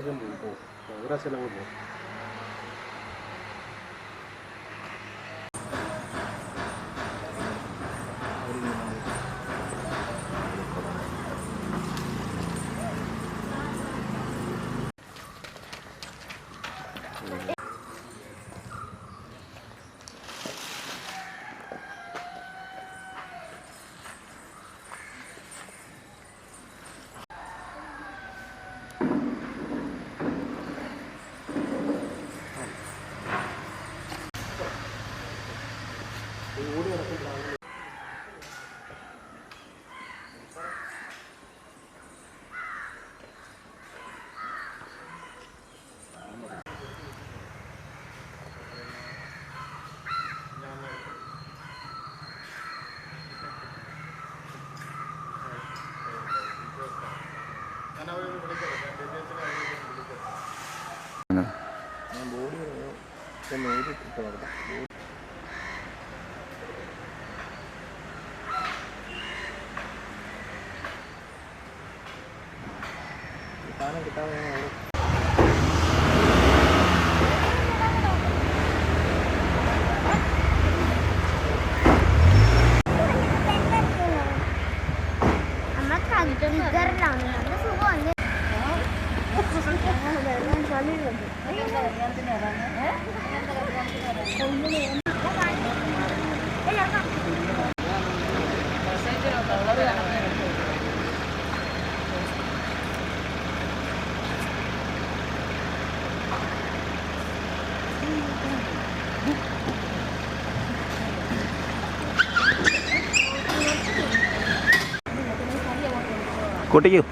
ശേഷം പോകും. ഒരു പ്രാവശ്യം നമ്മൾ പോകും. സാധനം കിട്ടാൻ കൂട്ടിക്കൂ.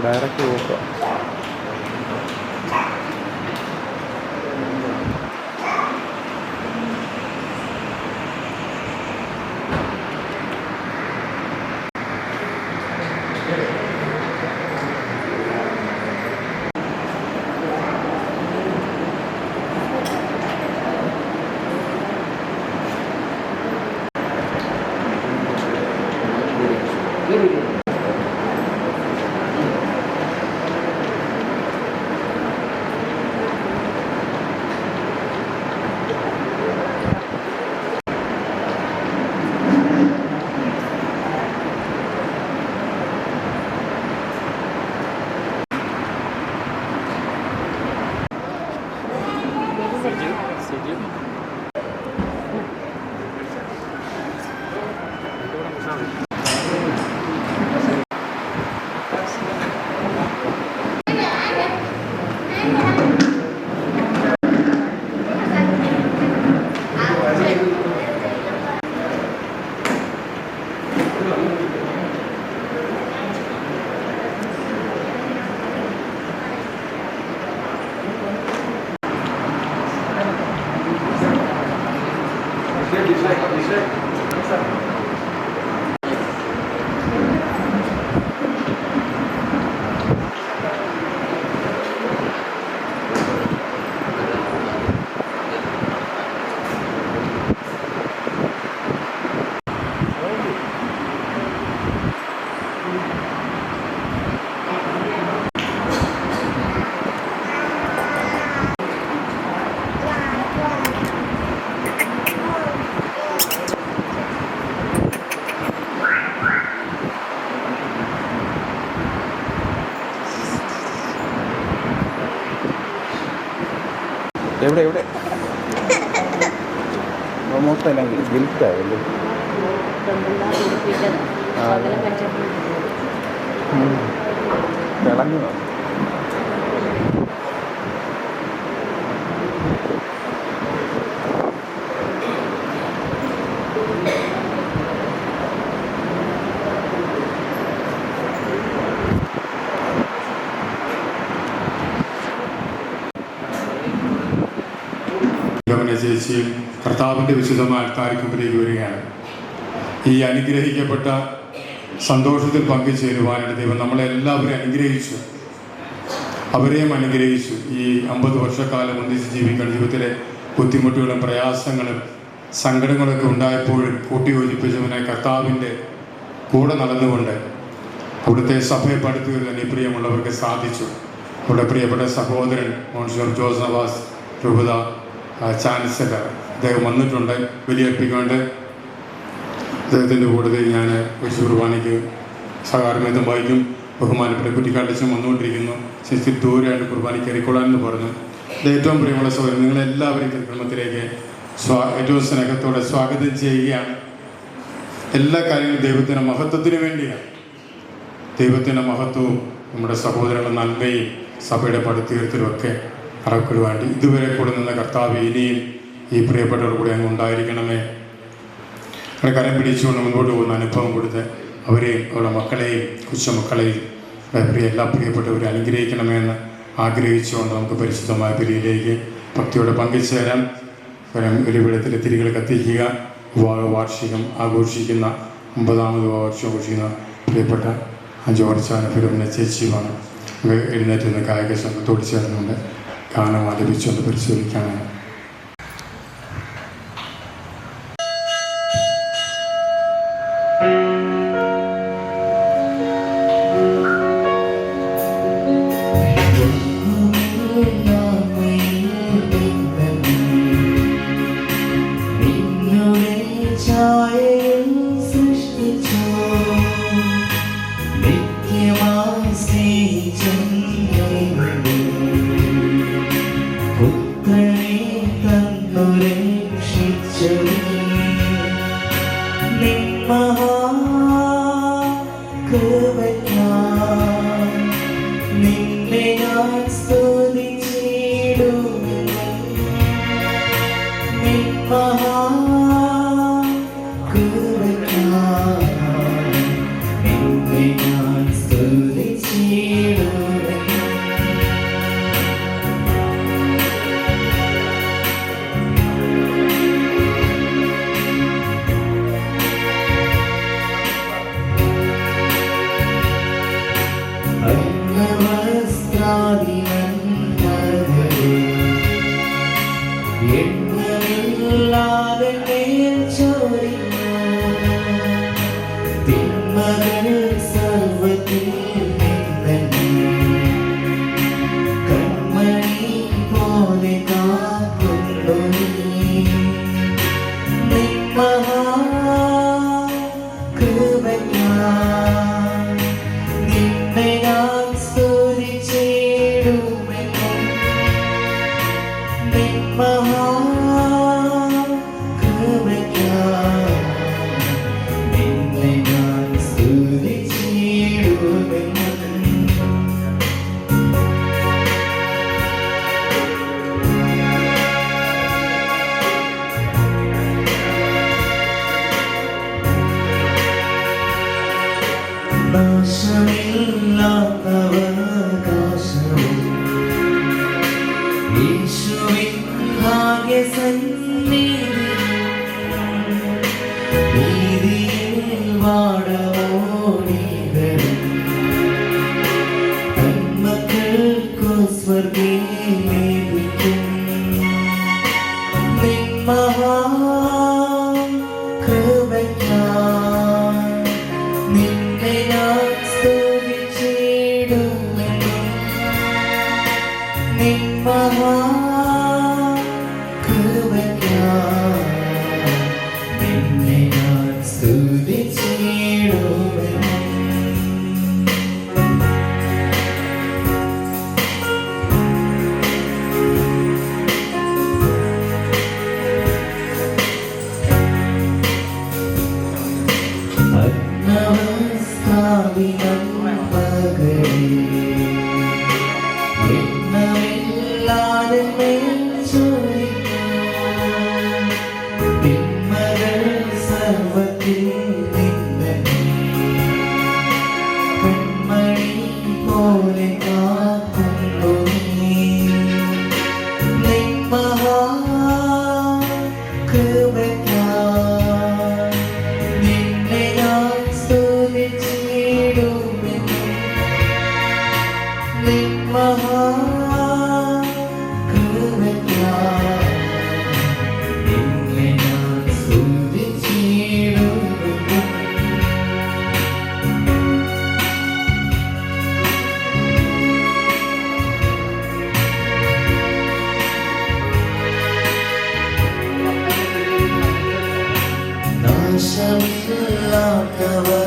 ഡയറക്റ്റ് പോക്കുക. എവിടെ എവിടെ മൊത്തം ഗിൽറ്റായല്ലേ? തിളങ്ങുന്നോ? ചേച്ചിയും കർത്താവിൻ്റെ വിശുദ്ധമായ അൾത്താരയ്ക്കുമ്പിലേക്ക് വരികയാണ്. ഈ അനുഗ്രഹിക്കപ്പെട്ട സന്തോഷത്തിൽ പങ്കുചേരുവാനായിട്ട് ദൈവം നമ്മളെല്ലാവരെയും അനുഗ്രഹിച്ചു, അവരെയും അനുഗ്രഹിച്ചു. ഈ 50 വർഷക്കാലം ഒന്നിച്ച് ജീവിക്കുന്ന ജീവിതത്തിലെ ബുദ്ധിമുട്ടുകളും പ്രയാസങ്ങളും സങ്കടങ്ങളൊക്കെ ഉണ്ടായപ്പോഴും കൂട്ടിയോജിപ്പിച്ചവനായി കർത്താവിൻ്റെ കൂടെ നടന്നുകൊണ്ട് അവിടുത്തെ സഭയെ പടുത്തുയർത്താൻ ഈ പ്രിയമുള്ളവർക്ക് സാധിച്ചു. അവിടെ പ്രിയപ്പെട്ട സഹോദരൻ മോൺസിഞ്ഞോർ ജോസ് നവാസ് രൂപത ചാൻസലർ അദ്ദേഹം വന്നിട്ടുണ്ട്. ബലിയർപ്പിക്കൊണ്ട് അദ്ദേഹത്തിൻ്റെ കൂടുതൽ ഞാൻ ഒരു കുർബാനയ്ക്ക് സഹകാർമ്മിത്വം വഹിക്കും. ബഹുമാനപ്പെട്ട കുറ്റിക്കാട്ടച്ചൻ വന്നുകൊണ്ടിരിക്കുന്നു. ശരിക്കും ദൂരെയാണ് കുർബാനയ്ക്ക് കയറിക്കൊള്ളാമെന്ന് പറഞ്ഞു. ഇത് ഏറ്റവും പ്രിയമുള്ള സഹോദരൻ, നിങ്ങളെല്ലാവരെയും ക്രമത്തിലേക്ക് ഏറ്റവും സ്നേഹത്തോടെ സ്വാഗതം ചെയ്യുകയാണ്. എല്ലാ കാര്യങ്ങളും ദൈവത്തിൻ്റെ മഹത്വത്തിന് വേണ്ടിയാണ്. ദൈവത്തിൻ്റെ മഹത്വവും നമ്മുടെ സഹോദരങ്ങളുടെ നന്മയും സഭയുടെ പടുത്തീർത്തിലുമൊക്കെ അറക്കുവാണ്ടി ഇതുവരെ കൂടെ നിന്ന കർത്താവ് ഇനിയും ഈ പ്രിയപ്പെട്ടവർ കൂടെ അങ്ങ് ഉണ്ടായിരിക്കണമേ. അവരെ കരം പിടിച്ചുകൊണ്ട് മുൻപോട്ട് പോകുന്ന അനുഭവം കൊടുത്ത് അവരെയും അവരുടെ മക്കളെയും കൊച്ചുമക്കളെയും എല്ലാ പ്രിയപ്പെട്ടവരെ അനുഗ്രഹിക്കണമെന്ന് ആഗ്രഹിച്ചുകൊണ്ട് നമുക്ക് പരിശുദ്ധമായ ബലിയിലേക്ക് ഭക്തിയോടെ പങ്കുചേരാൻ ബലിപീഠത്തിലെ തിരികൾ കത്തിക്കുക. വിവാഹ വാർഷികം ആഘോഷിക്കുന്ന 50ാമത് വാർഷികം ആഘോഷിക്കുന്ന പ്രിയപ്പെട്ട ജോർജാന ഫിലിമിനെ ചേച്ചിയുമാണ്. എഴുന്നേറ്റ് നിന്ന് കായിക സംഘത്തോട് ചേർന്നുകൊണ്ട് ഗാനം ആലപിച്ചുകൊണ്ട് പരിശോധിക്കാനാണ്. ഛായയിൽ സൃഷ്ടിച്ചു നിത്യമായി സ്നേഹിച്ചെന്നെ പുത്രനെ തന്നു രക്ഷിച്ചു നിൻ മഹാകൃപയ്ക്കായി നിന്നെ ഞാൻ സ്തുതിച്ചിടും നിൻ മഹാകൃപയ്ക്കായി നിന്നെ ഞാൻ സ്തുതിച്ചിടും എണ്ണമില്ലാതെ മേൽ ചോരിഞ്ഞു തിന്മകൾ സർവ്വത്തിൽ നിന്നെ കൺമണി പോലെ കാക്കുന്നു നിൻ മഹാകൃപയ്ക്കായി നിന്നെ ഞാൻ സ്തുതിച്ചിടുമെന്നും നിൻ മഹാകൃപയ്ക്കായി നിന്നെ ഞാൻ സ്തുതിച്ചിടുമെന്നും നാശമില്ലാത്തവകാശവും യേശുവിൻ ഭാഗ്യസന്നിധി നീതിയിൽ വാടമോടികളും തന്മക്കൾക്കു സ്വർഗ്ഗം ലഭിക്കും നിൻ മഹാകൃപയ്ക്കായി നിന്നെ ഞാൻ സ്തുതിച്ചിടുമെന്നും നിൻ മഹാകൃപയ്ക്കായി നിന്നെ ഞാൻ സ്തുതിച്ചിടുമെന്നും അന്നവസ്ഥാപിതം മകളേ എണ്ണമില്ലാതെ മേൽ ചോരിഞ്ഞു തിന്മകൾ സർവ്വത്തിൽ നിന്നെ കൺമണി പോലെ കാക്കുന്നു നിൻ മഹാകൃപയ്ക്കായി നിന്നെ ഞാൻ സ്തുതിച്ചിടുമെന്നും നിൻ മഹാകൃപയ്ക്കായി നിന്നെ ഞാൻ സ്തുതിച്ചിടുമെന്നും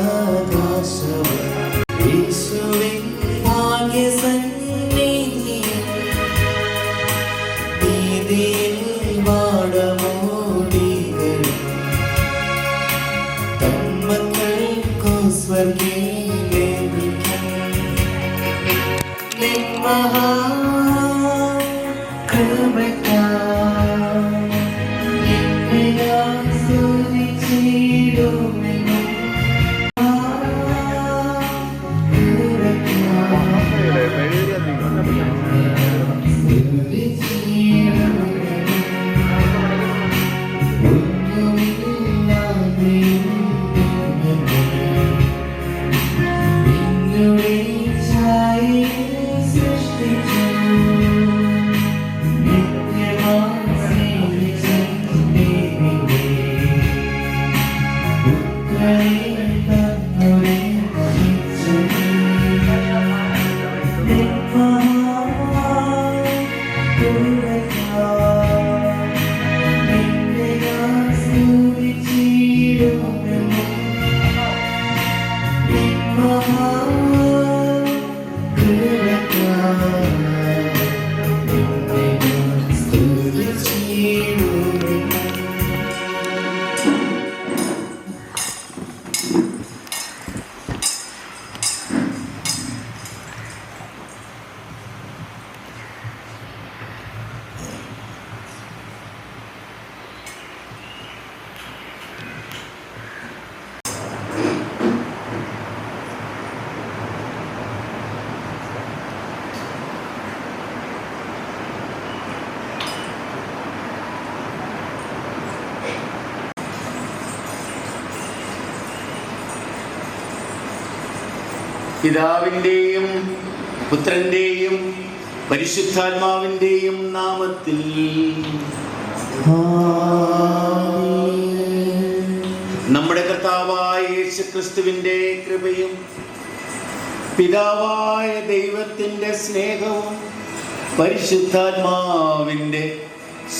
നാശമില്ലാത്തവകാശവും യേശുവിൻ ഭാഗ്യസന്നിധി നീതിയിൽ വാടമോടികളും തന്മക്കൾക്കു സ്വർഗ്ഗം ലഭിക്കും നിൻ മഹാകൃപയ്ക്കായി നിന്നെ ഞാൻ സ്തുതിച്ചിടുമെന്നും പിതാവിൻ്റെയും പുത്രൻ്റെയും പരിശുദ്ധാത്മാവിൻ്റെയും നാമത്തിൽ. നമ്മുടെ കർത്താവായ യേശുക്രിസ്തുവിൻ്റെ കൃപയും പിതാവായ ദൈവത്തിൻ്റെ സ്നേഹവും പരിശുദ്ധാത്മാവിൻ്റെ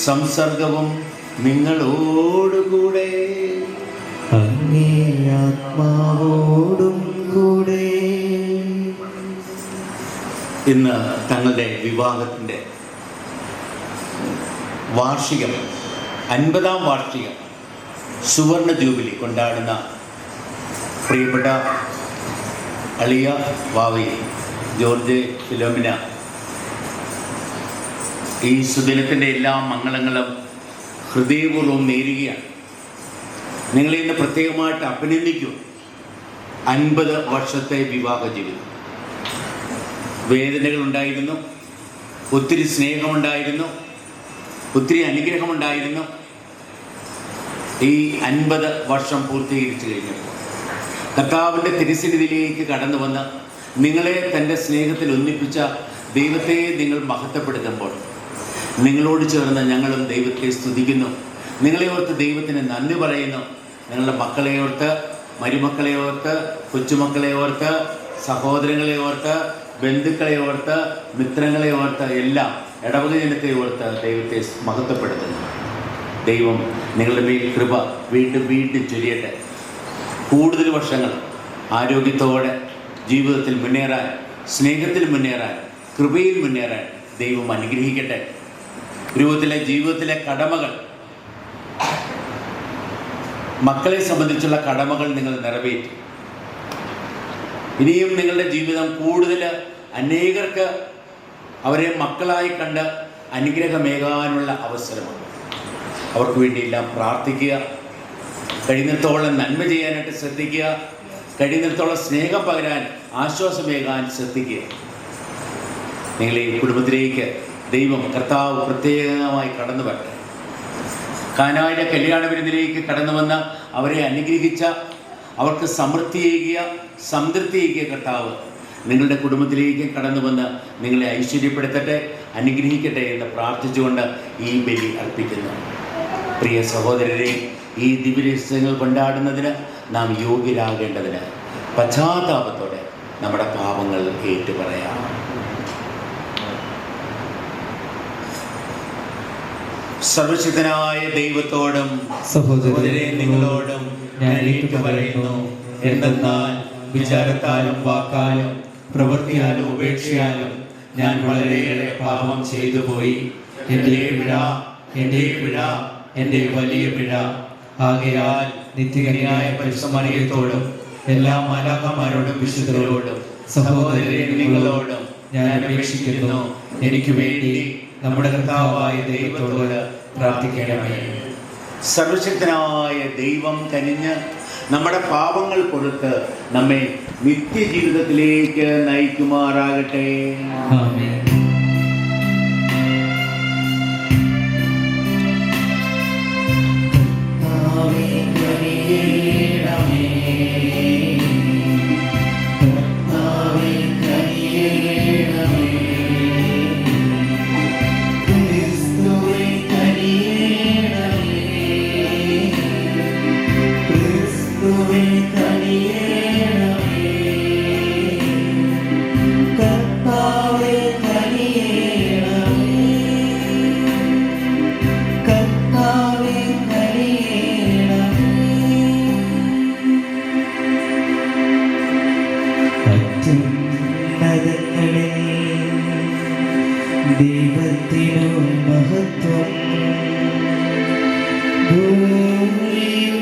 സംസർഗവും നിങ്ങളോടുകൂടെ. അങ്ങേ ആത്മാവോടും കൂടെ. ഇന്ന് തങ്ങളുടെ വിവാഹത്തിൻ്റെ വാർഷികം, 50-ാം വാർഷികം, സുവർണ ജൂബിലി കൊണ്ടാടുന്ന പ്രിയപ്പെട്ട അളിയ വാവി ജോർജ് ഫിലോമിന, ഈ സുദിനത്തിൻ്റെ എല്ലാ മംഗളങ്ങളും ഹൃദയപൂർവ്വം നേരുകയാണ്. നിങ്ങളെ ഇന്ന് പ്രത്യേകമായിട്ട് അഭിനന്ദിക്കും. 50 വർഷത്തെ വിവാഹ ജീവിതം. വേദനകളുണ്ടായിരുന്നു, ഒത്തിരി സ്നേഹമുണ്ടായിരുന്നു, ഒത്തിരി അനുഗ്രഹമുണ്ടായിരുന്നു. ഈ 50 വർഷം പൂർത്തീകരിച്ചു കഴിഞ്ഞപ്പോൾ കർത്താവിൻ്റെ തിരുസന്നിധിയിലേക്ക് കടന്നു വന്ന് നിങ്ങളെ തൻ്റെ സ്നേഹത്തിൽ ഒന്നിപ്പിച്ച ദൈവത്തെ നിങ്ങൾ മഹത്വപ്പെടുത്തുമ്പോൾ നിങ്ങളോട് ചേർന്ന് ഞങ്ങളും ദൈവത്തെ സ്തുതിക്കുന്നു. നിങ്ങളെ ഓർത്ത് ദൈവത്തിന് നന്ദി പറയുന്നു. നിങ്ങളുടെ മക്കളെ ഓർത്ത്, മരുമക്കളെ ഓർത്ത്, കൊച്ചുമക്കളെ ഓർത്ത്, സഹോദരങ്ങളെ ഓർത്ത്, ബന്ധുക്കളെ ഓർത്ത്, മിത്രങ്ങളെ ഓർത്ത്, എല്ലാം ഇടവക ജനത്തെ ഓർത്ത് ദൈവത്തെ മഹത്വപ്പെടുത്തുന്നു. ദൈവം നിങ്ങളുടെ മേൽ കൃപ വീണ്ടും വീണ്ടും ചൊരിയട്ടെ. കൂടുതൽ വർഷങ്ങൾ ആരോഗ്യത്തോടെ ജീവിതത്തിൽ മുന്നേറാൻ, സ്നേഹത്തിൽ മുന്നേറാൻ, കൃപയിൽ മുന്നേറാൻ ദൈവം അനുഗ്രഹിക്കട്ടെ. ജീവിതത്തിലെ കടമകൾ, മക്കളെ സംബന്ധിച്ചുള്ള കടമകൾ നിങ്ങൾ നിറവേറ്റി. ഇനിയും നിങ്ങളുടെ ജീവിതം കൂടുതൽ അനേകർക്ക് അവരെ മക്കളായി കണ്ട് അനുഗ്രഹമേകാനുള്ള അവസരമാണ്. അവർക്ക് വേണ്ടിയെല്ലാം പ്രാർത്ഥിക്കുക. കഴിയുന്നിടത്തോളം നന്മ ചെയ്യാനായിട്ട് ശ്രദ്ധിക്കുക. കഴിയുന്നിടത്തോളം സ്നേഹം പകരാൻ, ആശ്വാസമേകാൻ ശ്രദ്ധിക്കുക. നിങ്ങളെ കുടുംബത്തിലേക്ക് ദൈവം കർത്താവ് പ്രത്യേകമായി കടന്നു വരട്ടെ. കാനായിലെ കല്യാണ വിരുന്നിലേക്ക് കടന്നു വന്ന അവരെ അനുഗ്രഹിച്ച, അവർക്ക് സമൃദ്ധിയേകിയ, സംതൃപ്തിയേകിയ കർത്താവ് നിങ്ങളുടെ കുടുംബത്തിലേക്ക് കടന്നു വന്ന് നിങ്ങളെ ഐശ്വര്യപ്പെടുത്തട്ടെ, അനുഗ്രഹിക്കട്ടെ എന്ന് പ്രാർത്ഥിച്ചുകൊണ്ട് ഈ ബലി അർപ്പിക്കുന്നു. പ്രിയ സഹോദരരെ, ഈ ദിവ്യരഹസ്യങ്ങൾ കൊണ്ടാടുന്നതിന് നാം യോഗ്യരാകേണ്ടതിന് പശ്ചാത്താപത്തോടെ നമ്മുടെ പാപങ്ങൾ ഏറ്റുപറയാം. സർവശക്തനായ ദൈവത്തോടും സഹോദരരെ നിങ്ങളോടും ഞാൻ ഏറ്റുപറയുന്നു. എന്തെന്നാൽ വിചാരത്താലും വാക്കാലും പ്രവൃത്തിയാലും ഉപേക്ഷയാലും ഞാൻ വളരെയേറെ പാപം ചെയ്തു പോയി. എൻ്റെ പിഴ, എൻ്റെ വലിയ പിഴ. ആകയാൽ നിത്യകന്യായ പരിസമറിയത്തോടും എല്ലാ മാലാഖമാരോടും വിശുദ്ധരോടും സഹോദരരെ നിങ്ങളോടും ഞാൻ അപേക്ഷിക്കുന്നു, എനിക്ക് വേണ്ടി നമ്മുടെ കർത്താവായ ദൈവത്തോട് പ്രാർത്ഥിക്കണമേ. സർവശക്തനായ ദൈവം കനിഞ്ഞ് നമ്മുടെ പാപങ്ങൾ പൊറുത്ത് നമ്മെ നിത്യജീവിതത്തിലേക്ക് നയിക്കുമാറാകട്ടെ. ആമേൻ. ദൈവത്തിനു മഹത്വം. ഭൂമിയിൽ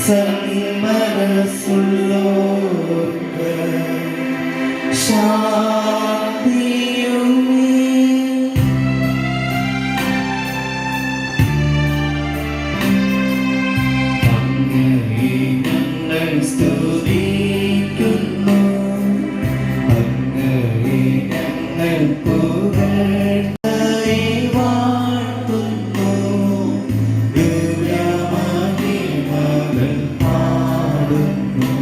സന്മനസ്സുള്ളോർക്ക് ശാന്തിയും. അങ്ങയെ ഞങ്ങൾ സ്തുതിക്കുന്നു, അങ്ങയെ ഞങ്ങൾ പുകഴ്ത്തി വാഴ്ത്തുന്നു. ദിവ്യമഹിമകൾ പാടുന്നു.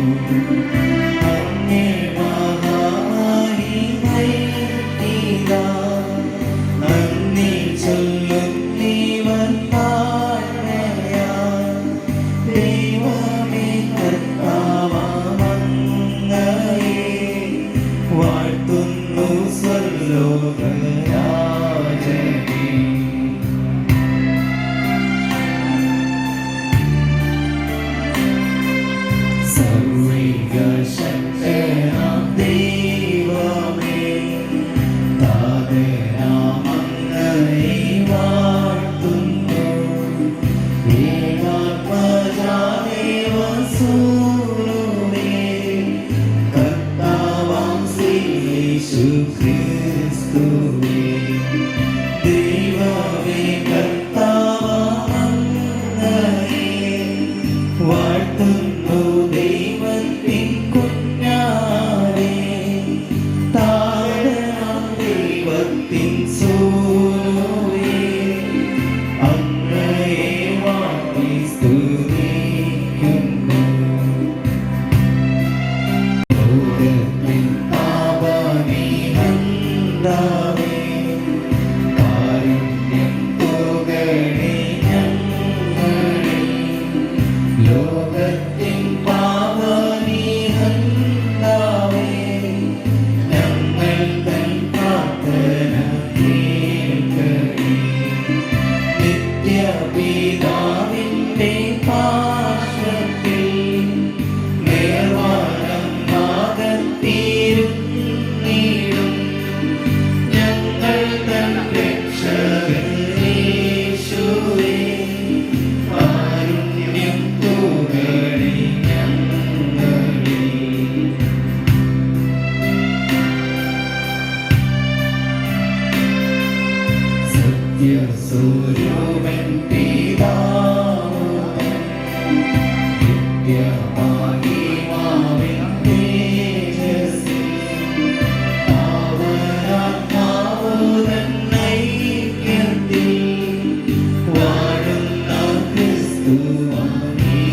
സ്തുവാനീശ്വരി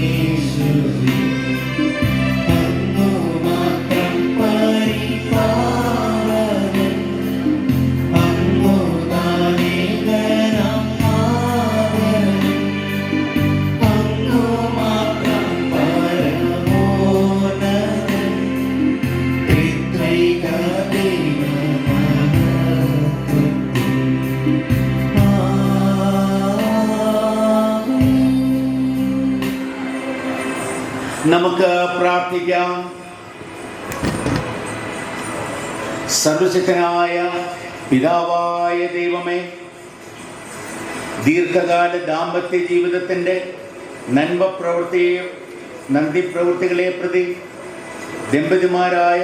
അങ്ങു മാത്രം പരിപാലകൻ അങ്ങു ദാനീകനം മാതരൻ അങ്ങു മാത്രം പരമോന്നതൻ ത്രിത്വൈക നമുക്ക് പ്രാർത്ഥിക്കാം. സർവശക്തനായ പിതാവായ ദൈവമേ, ദീർഘകാല ദാമ്പത്യ ജീവിതത്തിൻ്റെ നന്ദി പ്രവൃത്തികളെ പ്രതി ദമ്പതിമാരായ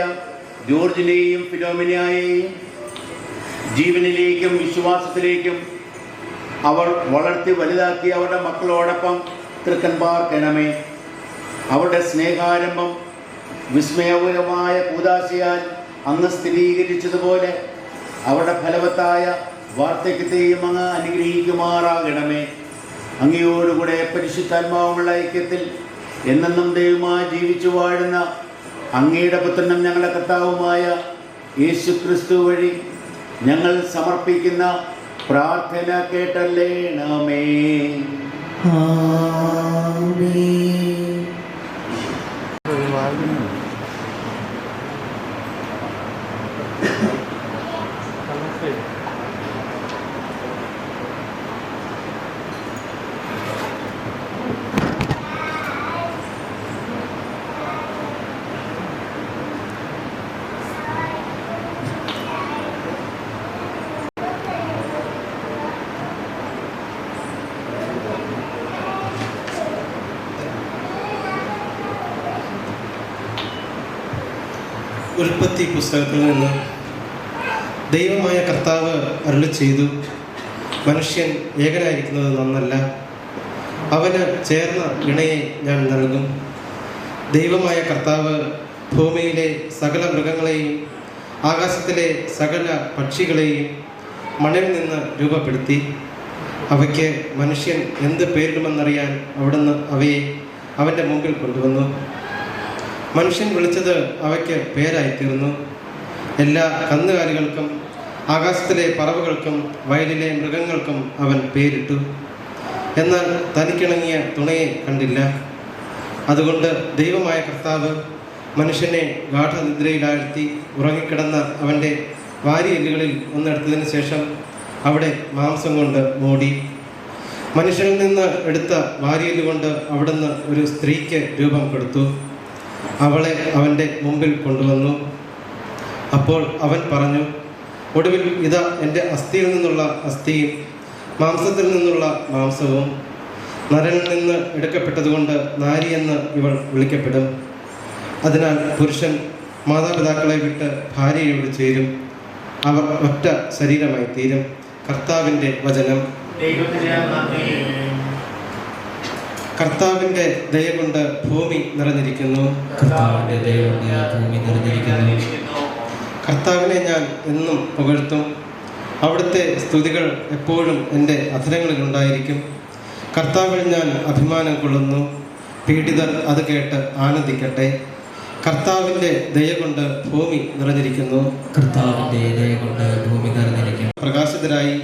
ജോർജിനെയും ഫിലോമിനയെയും ജീവനിലേക്കും വിശ്വാസത്തിലേക്കും അവർ വളർത്തി വലുതാക്കി അവരുടെ മക്കളോടൊപ്പം തൃക്കൻ പാർക്കണമേ. അവരുടെ സ്നേഹാരംഭം വിസ്മയപൂർവമായ കൂദാശയാൽ അങ്ങ് സ്ഥിരീകരിച്ചതുപോലെ അവരുടെ ഫലവത്തായ വാർദ്ധക്യത്തെയും അങ്ങ് അനുഗ്രഹിക്കുമാറാകണമേ. അങ്ങയോടുകൂടെ പരിശുദ്ധാത്മാവുമുള്ള ഐക്യത്തിൽ എന്നെന്നും ദൈവമായി ജീവിച്ചു വാഴുന്ന അങ്ങയുടെ പുത്രനും ഞങ്ങളുടെ കർത്താവുമായ യേശു ക്രിസ്തു വഴി ഞങ്ങൾ സമർപ്പിക്കുന്ന പ്രാർത്ഥന കേട്ടല്ലേണമേ. ഉൽപ്പത്തി പുസ്തകത്തിൽ നിന്ന് ദൈവമായ കർത്താവ് അരുളി ചെയ്തു, മനുഷ്യൻ ഏകനായിരിക്കുന്നത് നന്നല്ല, അവന് ചേർന്ന ഇണയെ ഞാൻ നൽകും. ദൈവമായ കർത്താവ് ഭൂമിയിലെ സകല മൃഗങ്ങളെയും ആകാശത്തിലെ സകല പക്ഷികളെയും മണ്ണിൽ നിന്ന് രൂപപ്പെടുത്തി. അവയ്ക്ക് മനുഷ്യൻ എന്ത് പേരിടുമെന്നറിയാൻ അവിടുന്ന് അവയെ അവൻ്റെ മുമ്പിൽ കൊണ്ടുവന്നു. മനുഷ്യൻ വിളിച്ചത് അവയ്ക്ക് പേരായിത്തീർന്നു. എല്ലാ കന്നുകാലികൾക്കും ആകാശത്തിലെ പറവകൾക്കും വയലിലെ മൃഗങ്ങൾക്കും അവൻ പേരിട്ടു. എന്നാൽ തനിക്കിണങ്ങിയ തുണയെ കണ്ടില്ല. അതുകൊണ്ട് ദൈവമായ കർത്താവ് മനുഷ്യനെ ഗാഠനിദ്രയിലാഴ്ത്തി ഉറങ്ങിക്കിടന്ന അവൻ്റെ വാരിയെല്ലുകളിൽ ഒന്നെടുത്തതിന് ശേഷം അവിടെ മാംസം കൊണ്ട് മൂടി. മനുഷ്യനിൽ നിന്ന് എടുത്ത വാരിയെല്ലുകൊണ്ട് അവിടുന്ന് ഒരു സ്ത്രീക്ക് രൂപം കൊടുത്തു. അവളെ അവൻ്റെ മുമ്പിൽ കൊണ്ടുവന്നു. അപ്പോൾ അവൻ പറഞ്ഞു, ഒടുവിൽ ഇതാ എൻ്റെ അസ്ഥിയിൽ നിന്നുള്ള അസ്ഥിയും മാംസത്തിൽ നിന്നുള്ള മാംസവും. നരനിൽ നിന്ന് എടുക്കപ്പെട്ടതുകൊണ്ട് നാരി എന്ന് ഇവൾ വിളിക്കപ്പെടും. അതിനാൽ പുരുഷൻ മാതാപിതാക്കളെ വിട്ട് ഭാര്യയോട് ചേരും, അവർ ഒറ്റ ശരീരമായി തീരും. കർത്താവിൻ്റെ വചനം. കർത്താവിൻ്റെ ദയ കൊണ്ട് ഭൂമി നിറഞ്ഞിരിക്കുന്നു. കർത്താവിനെ ഞാൻ എന്നും പുകഴ്ത്തും. അവിടുത്തെ സ്തുതികൾ എപ്പോഴും എൻ്റെ അധരങ്ങളിലുണ്ടായിരിക്കും. കർത്താവിൽ ഞാൻ അഭിമാനം കൊള്ളുന്നു. പീഡിതർ അത് കേട്ട് ആനന്ദിക്കട്ടെ. കർത്താവിൻ്റെ ദയ കൊണ്ട് ഭൂമി നിറഞ്ഞിരിക്കുന്നു. കർത്താവിൻ്റെ ദയ കൊണ്ട് ഭൂമി നിറഞ്ഞിരിക്കുന്നു. പ്രകാശിതരായി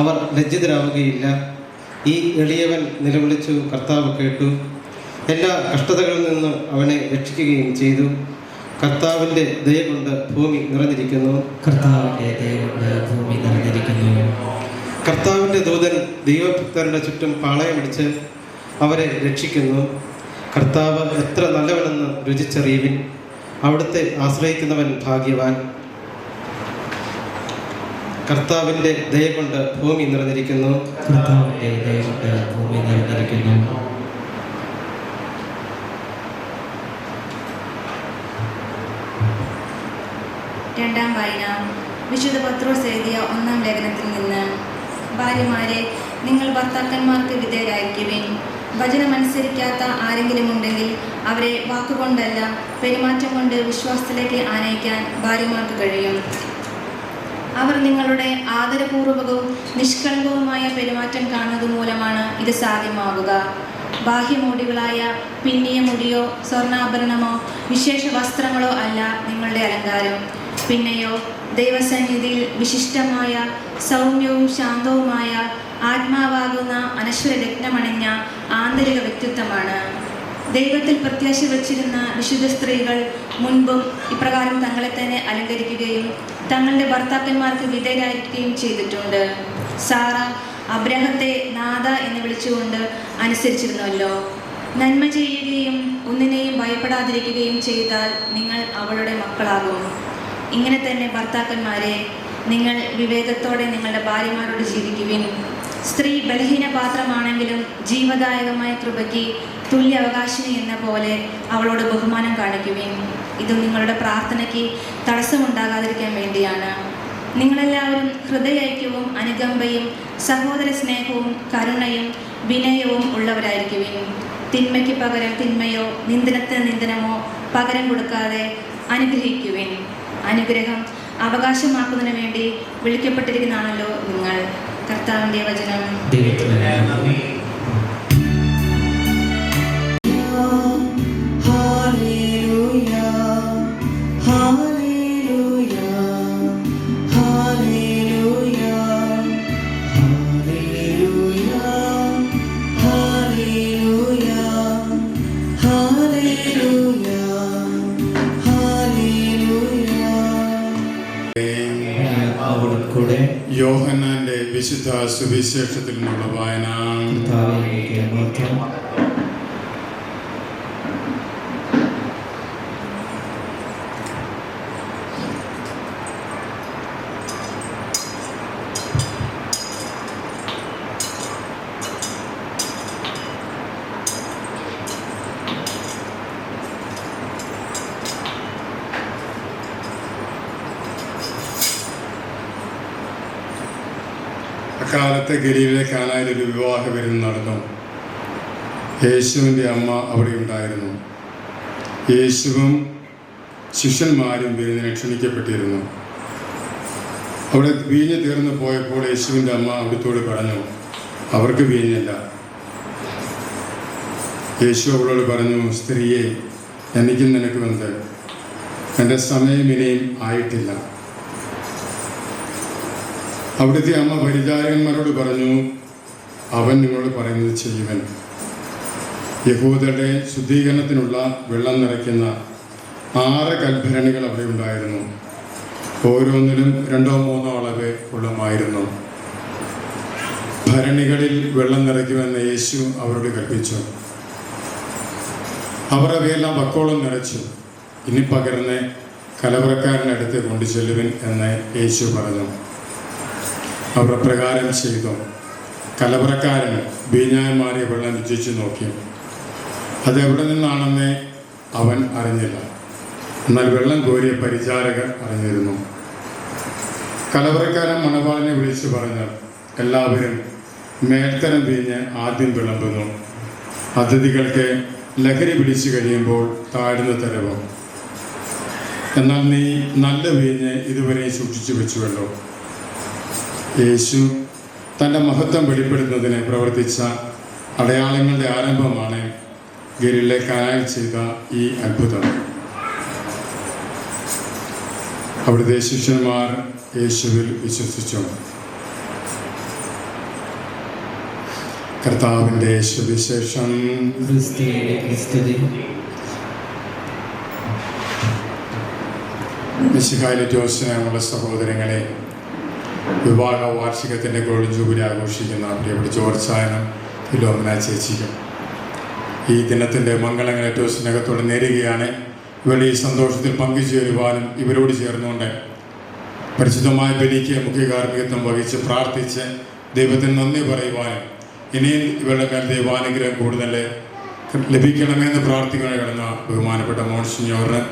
അവർ ലജ്ജിതരാവുകയില്ല. ഈ എളിയവൻ നിലവിളിച്ചു, കർത്താവ് കേട്ടു. എല്ലാ കഷ്ടതകളിൽ നിന്ന് അവനെ രക്ഷിക്കുകയും ചെയ്തു. കർത്താവിൻ്റെ ദയ കൊണ്ട് ഭൂമി നിറഞ്ഞിരിക്കുന്നു. കർത്താവിൻ്റെ ദയ കൊണ്ട് ഭൂമി നിറഞ്ഞിരിക്കുന്നു. കർത്താവിൻ്റെ ദൂതൻ ദൈവഭക്തരുടെ ചുറ്റും പാളയമടിച്ച് അവരെ രക്ഷിക്കുന്നു. കർത്താവ് എത്ര നല്ലവനെന്ന് രുചിച്ചറിയുവിൻ. അവിടുത്തെ ആശ്രയിക്കുന്നവൻ ഭാഗ്യവാൻ. കർത്താവിൻ്റെ ദയ കൊണ്ട് ഭൂമി നിറഞ്ഞിരിക്കുന്നു. കർത്താവിൻ്റെ ദയ കൊണ്ട് ഭൂമി നിറഞ്ഞിരിക്കുന്നു. രണ്ടാം വായന. വിശുദ്ധ പത്രോസ് എഴുതിയ 1-ാം ലേഖനത്തിൽ നിന്ന്. ഭാര്യമാരെ, നിങ്ങൾ ഭർത്താക്കന്മാർക്ക് വിധേയരായിരിക്കുവിൻ. വചനമനുസരിക്കാത്ത ആരെങ്കിലും ഉണ്ടെങ്കിൽ അവരെ വാക്കുകൊണ്ടല്ല പെരുമാറ്റം കൊണ്ട് വിശ്വാസത്തിലേക്ക് ആനയിക്കാൻ ഭാര്യമാർക്ക് കഴിയും. അവർ നിങ്ങളുടെ ആദരപൂർവകവും നിഷ്കളങ്കവുമായ പെരുമാറ്റം കാണുന്നത് മൂലമാണ് ഇത് സാധ്യമാകുക. ബാഹ്യമോടികളായ പിന്നിയ മുടിയോ സ്വർണ്ണാഭരണമോ വിശേഷ വസ്ത്രങ്ങളോ അല്ല നിങ്ങളുടെ അലങ്കാരം. പിന്നെയോ ദൈവസന്നിധിയിൽ വിശിഷ്ടമായ സൗമ്യവും ശാന്തവുമായ ആത്മാവാകുന്ന അനശ്വര രത്നമണിഞ്ഞ ആന്തരിക വ്യക്തിത്വമാണ്. ദൈവത്തിൽ പ്രത്യാശ വച്ചിരുന്ന വിശുദ്ധ സ്ത്രീകൾ മുൻപും ഇപ്രകാരം തങ്ങളെ തന്നെ അലങ്കരിക്കുകയും തങ്ങളുടെ ഭർത്താക്കന്മാർക്ക് വിധേയരായിരിക്കുകയും ചെയ്തിട്ടുണ്ട്. സാറ അബ്രഹത്തെ നാഥ എന്ന് വിളിച്ചുകൊണ്ട് അനുസരിച്ചിരുന്നുവല്ലോ. നന്മ ചെയ്യുകയും ഒന്നിനെയും ഭയപ്പെടാതിരിക്കുകയും ചെയ്താൽ നിങ്ങൾ അവളുടെ മക്കളാകും. ഇങ്ങനെ തന്നെ ഭർത്താക്കന്മാരെ, നിങ്ങൾ വിവേകത്തോടെ നിങ്ങളുടെ ഭാര്യമാരോട് ജീവിക്കുവിൻ. സ്ത്രീ ബലഹീന പാത്രമാണെങ്കിലും ജീവദായകമായ കൃപയ്ക്ക് തുല്യ അവകാശിനി എന്ന പോലെ അവളോട് ബഹുമാനം കാണിക്കുവിൻ. ഇത് നിങ്ങളുടെ പ്രാർത്ഥനയ്ക്ക് തടസ്സമുണ്ടാകാതിരിക്കാൻ വേണ്ടിയാണ്. നിങ്ങളെല്ലാവരും ഹൃദയൈക്യവും അനുകമ്പയും സഹോദര സ്നേഹവും കരുണയും വിനയവും ഉള്ളവരായിരിക്കുവിൻ. തിന്മയ്ക്ക് പകരം തിന്മയോ നിന്ദനത്തിന് നിന്ദനമോ പകരം കൊടുക്കാതെ അനുഗ്രഹിക്കുവിൻ. അനുഗ്രഹം അവകാശമാക്കുന്നതിന് വേണ്ടി വിളിക്കപ്പെട്ടിരിക്കുന്നതാണല്ലോ നിങ്ങൾ. കർത്താവിൻ്റെ വചനം. യോഹന്നാന്റെ വിശുദ്ധ സുവിശേഷത്തിൽ നിന്നുള്ള വായന. അക്കാലത്ത് ഗലീലയിലെ കാനായിൽ ഒരു വിവാഹ വിരുന്ന് നടന്നു. യേശുവിൻ്റെ അമ്മ അവിടെ ഉണ്ടായിരുന്നു. യേശുവും ശിഷ്യന്മാരും വിരുന്നിന് ക്ഷണിക്കപ്പെട്ടിരുന്നു. അവിടെ വീഞ്ഞ് തീർന്നു പോയപ്പോൾ യേശുവിൻ്റെ അമ്മ അവിടുത്തോട് പറഞ്ഞു, അവർക്ക് വീഞ്ഞില്ല. യേശു അവളോട് പറഞ്ഞു, സ്ത്രീയെ, എനിക്കും നിനക്കും എന്ത്? എൻ്റെ സമയം ഇനിയും ആയിട്ടില്ല. അവിടുത്തെ അമ്മ പരിചാരകന്മാരോട് പറഞ്ഞു, അവൻ നിങ്ങളോട് പറയുന്നത് ചെയ്യുവൻ. യഹൂദരുടെ ശുദ്ധീകരണത്തിനുള്ള വെള്ളം നിറയ്ക്കുന്ന 6 കൽഭരണികൾ അവിടെ ഉണ്ടായിരുന്നു. ഓരോന്നിലും 2-3 അളവ് വെള്ളമായിരുന്നു. ഭരണികളിൽ വെള്ളം നിറയ്ക്കുമെന്ന് യേശു അവരോട് കൽപ്പിച്ചു. അവർ അവയെല്ലാം വക്കോളം നിറച്ചു. ഇനി പകർന്ന് കലവറക്കാരൻ്റെ അടുത്ത് കൊണ്ടു ചെല്ലുവിൻ എന്ന് യേശു പറഞ്ഞു. അവർ പ്രകാരം ചെയ്തു. കലവറക്കാരൻ വീഞ്ഞായി മാറിയ വെള്ളം രുചിച്ചു നോക്കി. അതെവിടെ നിന്നാണെന്ന് അവൻ അറിഞ്ഞില്ല. എന്നാൽ വെള്ളം കോരിയ പരിചാരകർ അറിഞ്ഞിരുന്നു. കലവറക്കാരൻ മണവാളിനെ വിളിച്ചു പറഞ്ഞു, എല്ലാവരും മേൽത്തരം വീഞ്ഞ് ആദ്യം വിളമ്പുന്നു. അതിഥികൾക്ക് ലഹരി പിടിച്ചു കഴിയുമ്പോൾ താഴ്ന്ന തരവും. എന്നാൽ നീ നല്ല വീഞ്ഞ് ഇതുവരെ സൂക്ഷിച്ചു വെച്ചുവല്ലോ. യേശു തൻ്റെ മഹത്വം വെളിപ്പെടുത്തുന്നതിന് പ്രവർത്തിച്ച അടയാളങ്ങളുടെ ആരംഭമാണ് ഗലീലയിലെ കാനായിൽ ചെയ്ത ഈ അത്ഭുതം. അവിടുത്തെ ശിഷ്യന്മാർ യേശുവിൽ വിശ്വസിച്ചു. കർത്താവിൻ്റെ സുവിശേഷം. മിശിഹായിലെ സ്നേഹമുള്ള സഹോദരങ്ങളെ, വിവാഹ വാർഷികത്തിൻ്റെ ഗോൾഡൻ ജൂബിലി ആഘോഷിക്കുന്ന പ്രിയപ്പെട്ട ജോർജ് ചായനും ഫിലോമിന ചേച്ചിക്കും ഈ ദിനത്തിൻ്റെ മംഗളങ്ങൾ ഏറ്റവും സ്നേഹത്തോടെ നേരുകയാണ്. ഇവരുടെ ഈ സന്തോഷത്തിൽ പങ്കുചേരുവാനും ഇവരോട് ചേർന്നുകൊണ്ട് പരിശുദ്ധമായ ബലിക്ക് മുഖ്യ കാർമ്മികത്വം വഹിച്ച് പ്രാർത്ഥിച്ച് ദൈവത്തിന് നന്ദി പറയുവാനും ഇനിയും ഇവരുടെ മേൽ ദൈവാനുഗ്രഹം കൂടുതൽ ലഭിക്കണമെന്ന് പ്രാർത്ഥിക്കാൻ കിടന്ന ബഹുമാനപ്പെട്ട മോൺസിഞ്ഞോറിന്,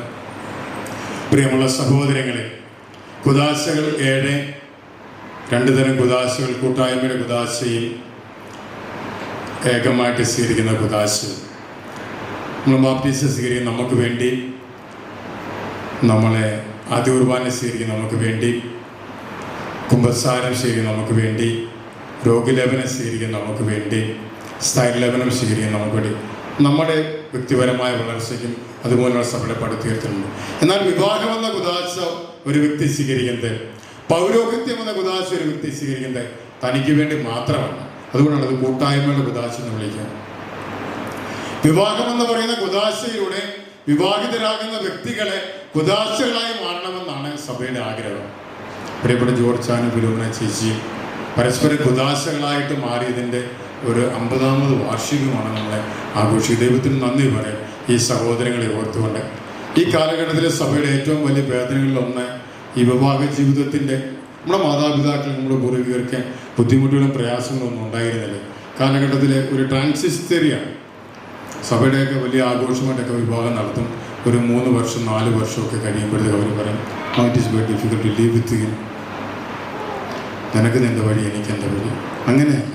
പ്രിയമുള്ള സഹോദരങ്ങളെ, കുദാശകൾ 7, 2 തരം കുദാശകൾ, കൂട്ടായ്മയുടെ കുദാശയും ഏകമായിട്ട് സ്വീകരിക്കുന്ന കുദാശയും. നമ്മൾ ബാപ്റ്റിസം സ്വീകരിക്കുന്ന നമുക്ക് വേണ്ടി, നമ്മളെ ആദ്യ കുർബാന സ്വീകരിക്കുന്ന നമുക്ക് വേണ്ടി, കുമ്പസാരം സ്വീകരിക്കുന്ന നമുക്ക് വേണ്ടി, രോഗിലേപനം സ്വീകരിക്കുന്ന നമുക്ക് വേണ്ടി, സ്ഥൈര്യലേപനം സ്വീകരിക്കും നമുക്ക് വേണ്ടി നമ്മുടെ വ്യക്തിപരമായ വളർച്ചയ്ക്കും അതുപോലുള്ള സഭയുടെ പടുത്തുയർത്തുന്നുണ്ട്. എന്നാൽ വിവാഹമെന്ന കുദാശ ഒരു വ്യക്തി സ്വീകരിക്കുന്നത്, പൗരോഹിത്യം എന്ന കുദാശ ഒരു വ്യക്തി സ്വീകരിക്കുന്നത് തനിക്ക് വേണ്ടി മാത്രമല്ല. അതുകൊണ്ടാണ് അത് കൂട്ടായ്മയുടെ കുദാശ എന്ന് വിളിക്കുന്നത്. വിവാഹം എന്ന് പറയുന്ന കുദാശയിലൂടെ വിവാഹിതരാകുന്ന വ്യക്തികളെ കുദാശകളായി മാറണമെന്നാണ് സഭയുടെ ആഗ്രഹം. പ്രിയപ്പെട്ട ജോർജാനും ഫിലോമിന ചേച്ചിയും പരസ്പരം കുദാശകളായിട്ട് മാറിയതിൻ്റെ ഒരു 50ാമത് വാർഷികമാണ് നമ്മളെ ആഘോഷിക്കുക. ദൈവത്തിന് നന്ദി പറയാം ഈ സഹോദരങ്ങളെ ഓർത്തുകൊണ്ട്. ഈ കാലഘട്ടത്തിൽ സഭയുടെ ഏറ്റവും വലിയ വേദനകളിലൊന്ന് ഈ വിവാഹ ജീവിതത്തിൻ്റെ നമ്മുടെ മാതാപിതാക്കൾ നമ്മുടെ പൂർവികർക്ക് ബുദ്ധിമുട്ടുകളും പ്രയാസങ്ങളും ഒന്നും ഉണ്ടായിരുന്നില്ല. കാലഘട്ടത്തിലെ ഒരു ട്രാൻസിസ്റ്ററിയാണ്. സഭയുടെയൊക്കെ വലിയ ആഘോഷമായിട്ടൊക്കെ വിവാഹം നടത്തും. ഒരു 3 വർഷം 4 വർഷമൊക്കെ കഴിയുമ്പോഴത്തേക്ക് അവർ പറയും, it is very difficult to leave with him. നിനക്ക് നിൻ്റെ വഴി, എനിക്ക് എൻ്റെ വഴി. അങ്ങനെയല്ല.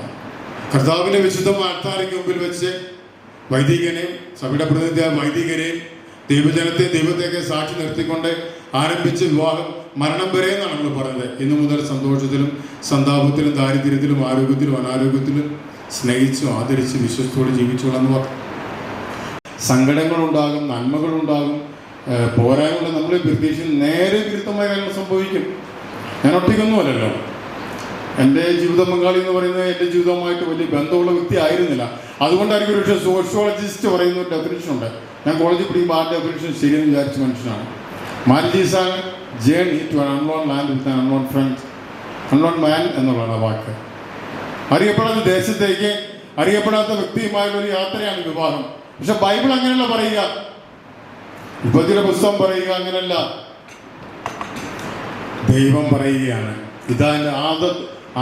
കർത്താവിൻ്റെ വിശുദ്ധ അൾത്താരയ്ക്ക് മുമ്പിൽ വെച്ച് വൈദികനെയും സഭയുടെ പ്രതിനിധിയായ വൈദികരെയും ദൈവജനത്തെ ദൈവത്തേക്ക് സാക്ഷി നിർത്തിക്കൊണ്ട് ആരംഭിച്ച വിവാഹം മരണം വരെ എന്നാണ് നമ്മൾ പറഞ്ഞത്. ഇന്നു മുതൽ സന്തോഷത്തിലും സന്താപത്തിലും ദാരിദ്ര്യത്തിലും ആരോഗ്യത്തിലും അനാരോഗ്യത്തിലും സ്നേഹിച്ചും ആദരിച്ച് വിശ്വസ്തോടെ ജീവിച്ചോളെന്ന് പറഞ്ഞു. സങ്കടങ്ങളുണ്ടാകും, നന്മകളുണ്ടാകും, പോരായ്മകൾ. നമ്മൾ പ്രത്യേകിച്ച് നേരെ വിരുദ്ധമായ കാര്യങ്ങൾ സംഭവിക്കും. ഞാൻ ഒറ്റയ്ക്കൊന്നുമല്ലല്ലോ. എൻ്റെ ജീവിത പങ്കാളി എന്ന് പറയുന്നത് എൻ്റെ ജീവിതവുമായിട്ട് വലിയ ബന്ധമുള്ള വ്യക്തി ആയിരുന്നില്ല. അതുകൊണ്ടായിരിക്കും പക്ഷേ സോഷ്യോളജിസ്റ്റ് പറയുന്ന ഒരു ഡെഫിനിഷൻ ഉണ്ട്. ഞാൻ കോളേജിൽ പഠിക്കുമ്പോൾ ആ ഡെഫിനിഷൻ ശരിയെന്ന് വിചാരിച്ച മനുഷ്യനാണ്. Marriage is an journey to an unknown land with an unknown friends, unknown man എന്നുള്ളതാണ് വാക്ക്. അറിയപ്പെടാത്ത ദേശത്തേക്ക് അറിയപ്പെടാത്ത വ്യക്തിയുമായുള്ള ഒരു യാത്രയാണ് വിവാഹം. പക്ഷെ ബൈബിൾ അങ്ങനെയല്ല പറയുക, ഉൽപ്പത്തിയുടെ പുസ്തകം പറയുക അങ്ങനെയല്ല. ദൈവം പറയുകയാണ്, ഇതാ എൻ്റെ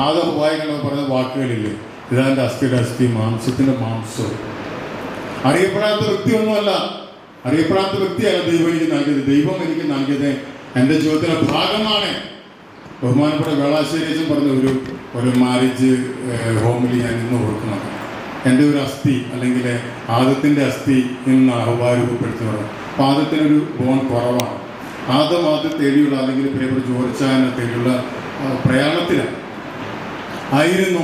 ആദവായികൾ പറയുന്ന വാക്കുകളില്ലേ, ഇതാ എൻ്റെ അസ്ഥിയുടെ അസ്ഥി, മാംസത്തിൻ്റെ മാംസവും. അറിയപ്പെടാത്ത വ്യക്തിയൊന്നുമല്ല, അറിയപ്പെടാത്ത വ്യക്തിയല്ല ദൈവം എനിക്ക് നൽകിയത്. ദൈവം എനിക്ക് നൽകിയത് എൻ്റെ ജീവിതത്തിൻ്റെ ഭാഗമാണ്. ബഹുമാനപ്പെട്ട വേളാശ്ശേരിയച്ചൻ പറഞ്ഞ ഒരു മാരേജ് ഹോമിൽ ഞാൻ ഇന്ന് ഓർക്കുന്നുണ്ട്. എൻ്റെ ഒരു അസ്ഥി അല്ലെങ്കിൽ ആദത്തിൻ്റെ അസ്ഥി ഇന്ന് രൂപപ്പെടുത്തുന്നത്. അപ്പോൾ ആദത്തിനൊരു ബോൺ കുറവാണ്. ആദം തേടിയുള്ള അല്ലെങ്കിൽ പ്രിയപ്പെട്ട ജോർജാനെ തേടിയുള്ള പ്രയാണത്തിലാണ് ആയിരുന്നു.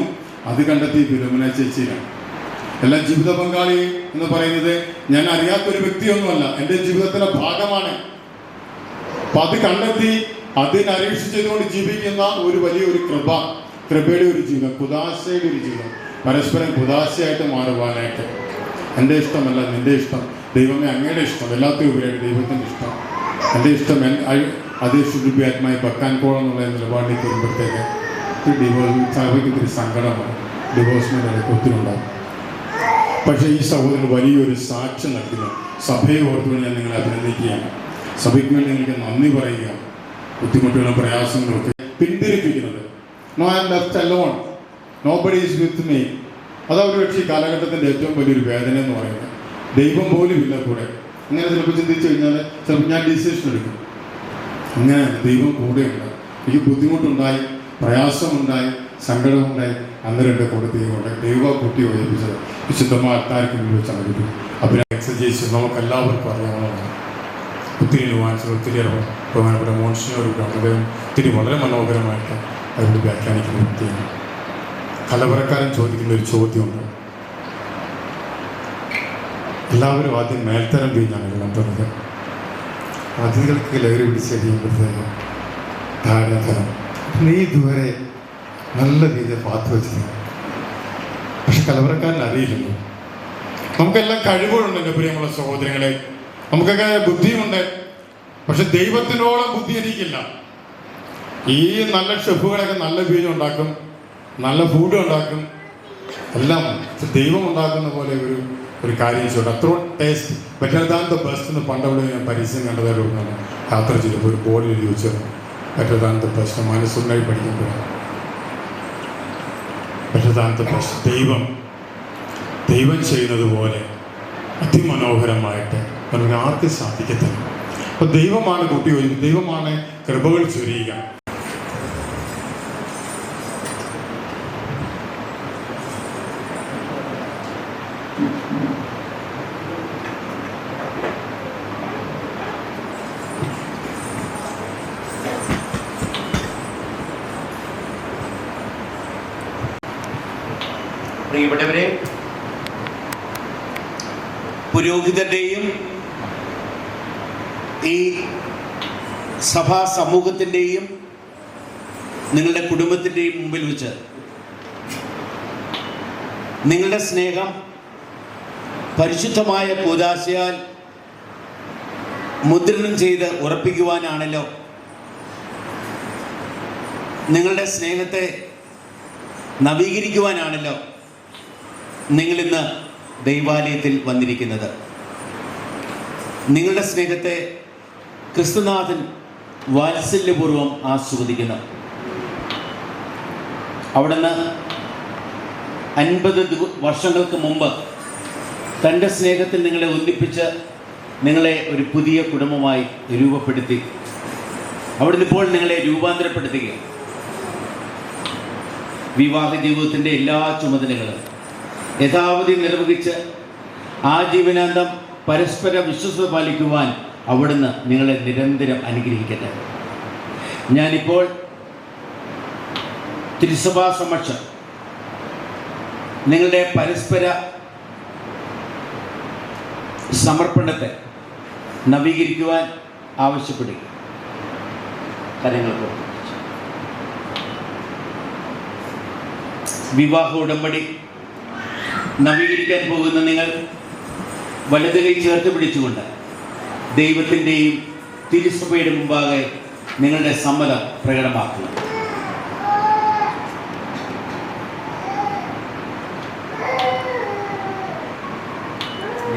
അത് കണ്ടെത്തി ഫിലോമിന ചേച്ചിയിലാണ്. എല്ലാ ജീവിത പങ്കാളി എന്ന് പറയുന്നത് ഞാൻ അറിയാത്തൊരു വ്യക്തിയൊന്നുമല്ല, എൻ്റെ ജീവിതത്തിൻ്റെ ഭാഗമാണ്. അപ്പം അത് കണ്ടെത്തി അതിനപേക്ഷിച്ചതുകൊണ്ട് ജീവിക്കുന്ന ഒരു വലിയൊരു കൃപയുടെ ഒരു ജീവിതം, കുദാശയുടെ ഒരു ജീവിതം, പരസ്പരം കുദാശയായിട്ട് മാറുവാനായിട്ട്. എൻ്റെ ഇഷ്ടമല്ല നിൻ്റെ ഇഷ്ടം, ദൈവമേ അങ്ങയുടെ ഇഷ്ടം, എല്ലാത്തിനും ഉപരിയായിട്ട് ദൈവത്തിൻ്റെ ഇഷ്ടം. എൻ്റെ ഇഷ്ടം അത് ഷുഡ് ബി അറ്റ് മൈ ബക്കാൻകോൾ എന്നുള്ള നിലപാടിലേക്ക് വരുമ്പോഴത്തേക്ക് സഭയ്ക്ക് ഒത്തിരി സങ്കടമാണ്. ഡിവോഴ്സ്മെൻ്റ് ഒത്തിരി ഉണ്ടാകും. പക്ഷേ ഈ സഹോദരൻ വലിയൊരു സാക്ഷ്യം നൽകുന്നു. സഭയെ ഓർത്തുകൊണ്ട് ഞാൻ നിങ്ങളെ അഭിനന്ദിക്കുകയാണ്. സഭയ്ക്ക് വേണ്ടി നിങ്ങൾക്ക് നന്ദി പറയുകയാണ്. ബുദ്ധിമുട്ടുകളും പ്രയാസങ്ങളൊക്കെ പിന്തിരിപ്പിക്കുന്നത്. No I am left alone, nobody is with me. അതൊരു പക്ഷേ ഈ കാലഘട്ടത്തിൻ്റെ ഏറ്റവും വലിയൊരു വേദന എന്ന് പറയുന്നത്. ദൈവം പോലും ഇല്ല കൂടെ. അങ്ങനെ ചിലപ്പോൾ ചിന്തിച്ചു കഴിഞ്ഞാൽ ചിലപ്പോൾ ഞാൻ ഡിസിഷൻ എടുക്കും. അങ്ങനെ ദൈവം കൂടെയുണ്ട്. എനിക്ക് ബുദ്ധിമുട്ടുണ്ടായി, പ്രയാസമുണ്ടായി, സങ്കടമുണ്ടായി, അന്നേരം എൻ്റെ കൂടെ ദൈവമുണ്ട്. ദൈവ കുട്ടി ഒഴിപ്പിച്ചത് വിശുദ്ധമായ അൾത്താരയ്ക്ക് മുന്നിൽ വെച്ചാൽ മതി. അഭിനയം എക്സർസൈസ് നമുക്ക് എല്ലാവർക്കും അറിയാവുന്നതാണ്. ഒത്തിരി നുവാൻസുകൾ, ഒത്തിരി ബഹുമാനപ്പെട്ട മോൺസിനോരൊക്കെ അദ്ദേഹം ഒത്തിരി വളരെ മനോഹരമായിട്ട് അതിലൂടെ വ്യാഖ്യാനിക്കുന്ന വ്യക്തിയാണ്. കലവറക്കാരൻ ചോദിക്കുന്ന ഒരു ചോദ്യമുണ്ട്. എല്ലാവരും ആദ്യം മേൽത്തരം പിഴിഞ്ഞാണ് എല്ലാം പറഞ്ഞത്. അതിഥികൾക്ക് ലഹരി പിടിച്ച് കഴിയുമ്പോഴത്തേക്ക് താഴെത്തരം. നീ ഇതുവരെ നല്ല രീതിയിൽ പാത്തു വെച്ചിരുന്നു. പക്ഷെ കലവറക്കാരൻ അറിയില്ലല്ലോ. നമുക്കെല്ലാം കഴിവുകളുണ്ട് എൻ്റെ പ്രിയമുള്ള സഹോദരങ്ങളെ, നമുക്കൊക്കെ ബുദ്ധിയുണ്ട്. പക്ഷെ ദൈവത്തിനോളം ബുദ്ധി എനിക്കില്ല. ഈ നല്ല ഷെഫുകളൊക്കെ നല്ല ബീജം ഉണ്ടാക്കും, നല്ല ഫുഡ് ഉണ്ടാക്കും, എല്ലാം ദൈവം ഉണ്ടാക്കുന്ന പോലെ ഒരു കാര്യം ചെയ്യണം. അത്ര taste better than the best എന്ന് പണ്ടവിടെ ഞാൻ പരസ്യം കണ്ടതായിട്ട് യാത്ര ചെയ്തപ്പോൾ ഒരു ബോർഡിൽ എഴുതി വെച്ചത് ബെറ്റർ ദാൻ ദ ബെസ്റ്റ്. മനസ്സുണ്ടായി പഠിക്കുമ്പോഴാണ് ബെറ്റർ ദാൻ ദ ബെസ്റ്റ്. ദൈവം ചെയ്യുന്നത് പോലെ അതിമനോഹരമായിട്ട് നമുക്ക് ആർക്കും സാധിക്കത്തില്ല. അപ്പോൾ ദൈവമാണ് കൂട്ടി ഒഴിക്കുന്നത്, ദൈവമാണ് കൃപകൾ ചൊരിയുക. പ്രിയപ്പെട്ടവരെ, പുരോഹിതരുടെയും ഈ സഭാ സമൂഹത്തിൻ്റെയും നിങ്ങളുടെ കുടുംബത്തിൻ്റെയും മുമ്പിൽ വെച്ച് നിങ്ങളുടെ സ്നേഹം പരിശുദ്ധമായ കൂദാശയാൽ മുദ്രണം ചെയ്ത് ഉറപ്പിക്കുവാനാണല്ലോ, നിങ്ങളുടെ സ്നേഹത്തെ നവീകരിക്കുവാനാണല്ലോ നിങ്ങളിന്ന് ദൈവാലയത്തിൽ വന്നിരിക്കുന്നത്. നിങ്ങളുടെ സ്നേഹത്തെ ക്രിസ്തുനാഥൻ വാത്സല്യപൂർവ്വം ആസ്വദിക്കുന്നു. അവിടുന്ന് 50 വർഷങ്ങൾക്ക് മുമ്പ് തൻ്റെ സ്നേഹത്തിൽ നിങ്ങളെ ഒന്നിപ്പിച്ച് നിങ്ങളെ ഒരു പുതിയ കുടുംബമായി രൂപപ്പെടുത്തി. അവിടുന്ന് ഇപ്പോൾ നിങ്ങളെ രൂപാന്തരപ്പെടുത്തുക. വിവാഹ ജീവിതത്തിൻ്റെ എല്ലാ ചുമതലകളും യഥാവധി നിർവഹിച്ച് ആജീവനാന്തം പരസ്പര വിശ്വസ്തത പാലിക്കുവാൻ അവിടുന്ന് നിങ്ങളെ നിരന്തരം അനുഗ്രഹിക്കട്ടെ. ഞാനിപ്പോൾ തിരുസഭാ സമക്ഷം നിങ്ങളുടെ പരസ്പര സമർപ്പണത്തെ നവീകരിക്കുവാൻ ആവശ്യപ്പെടുക. കാര്യങ്ങൾക്ക് വിവാഹ ഉടമ്പടി നവീകരിക്കാൻ പോകുന്ന നിങ്ങൾ വലത് കൈ ചേർത്ത് പിടിച്ചുകൊണ്ട് ദൈവത്തിൻ്റെയും തിരുസഭയുടെ മുമ്പാകെ നിങ്ങളുടെ സമ്മതം പ്രകടമാക്കുക.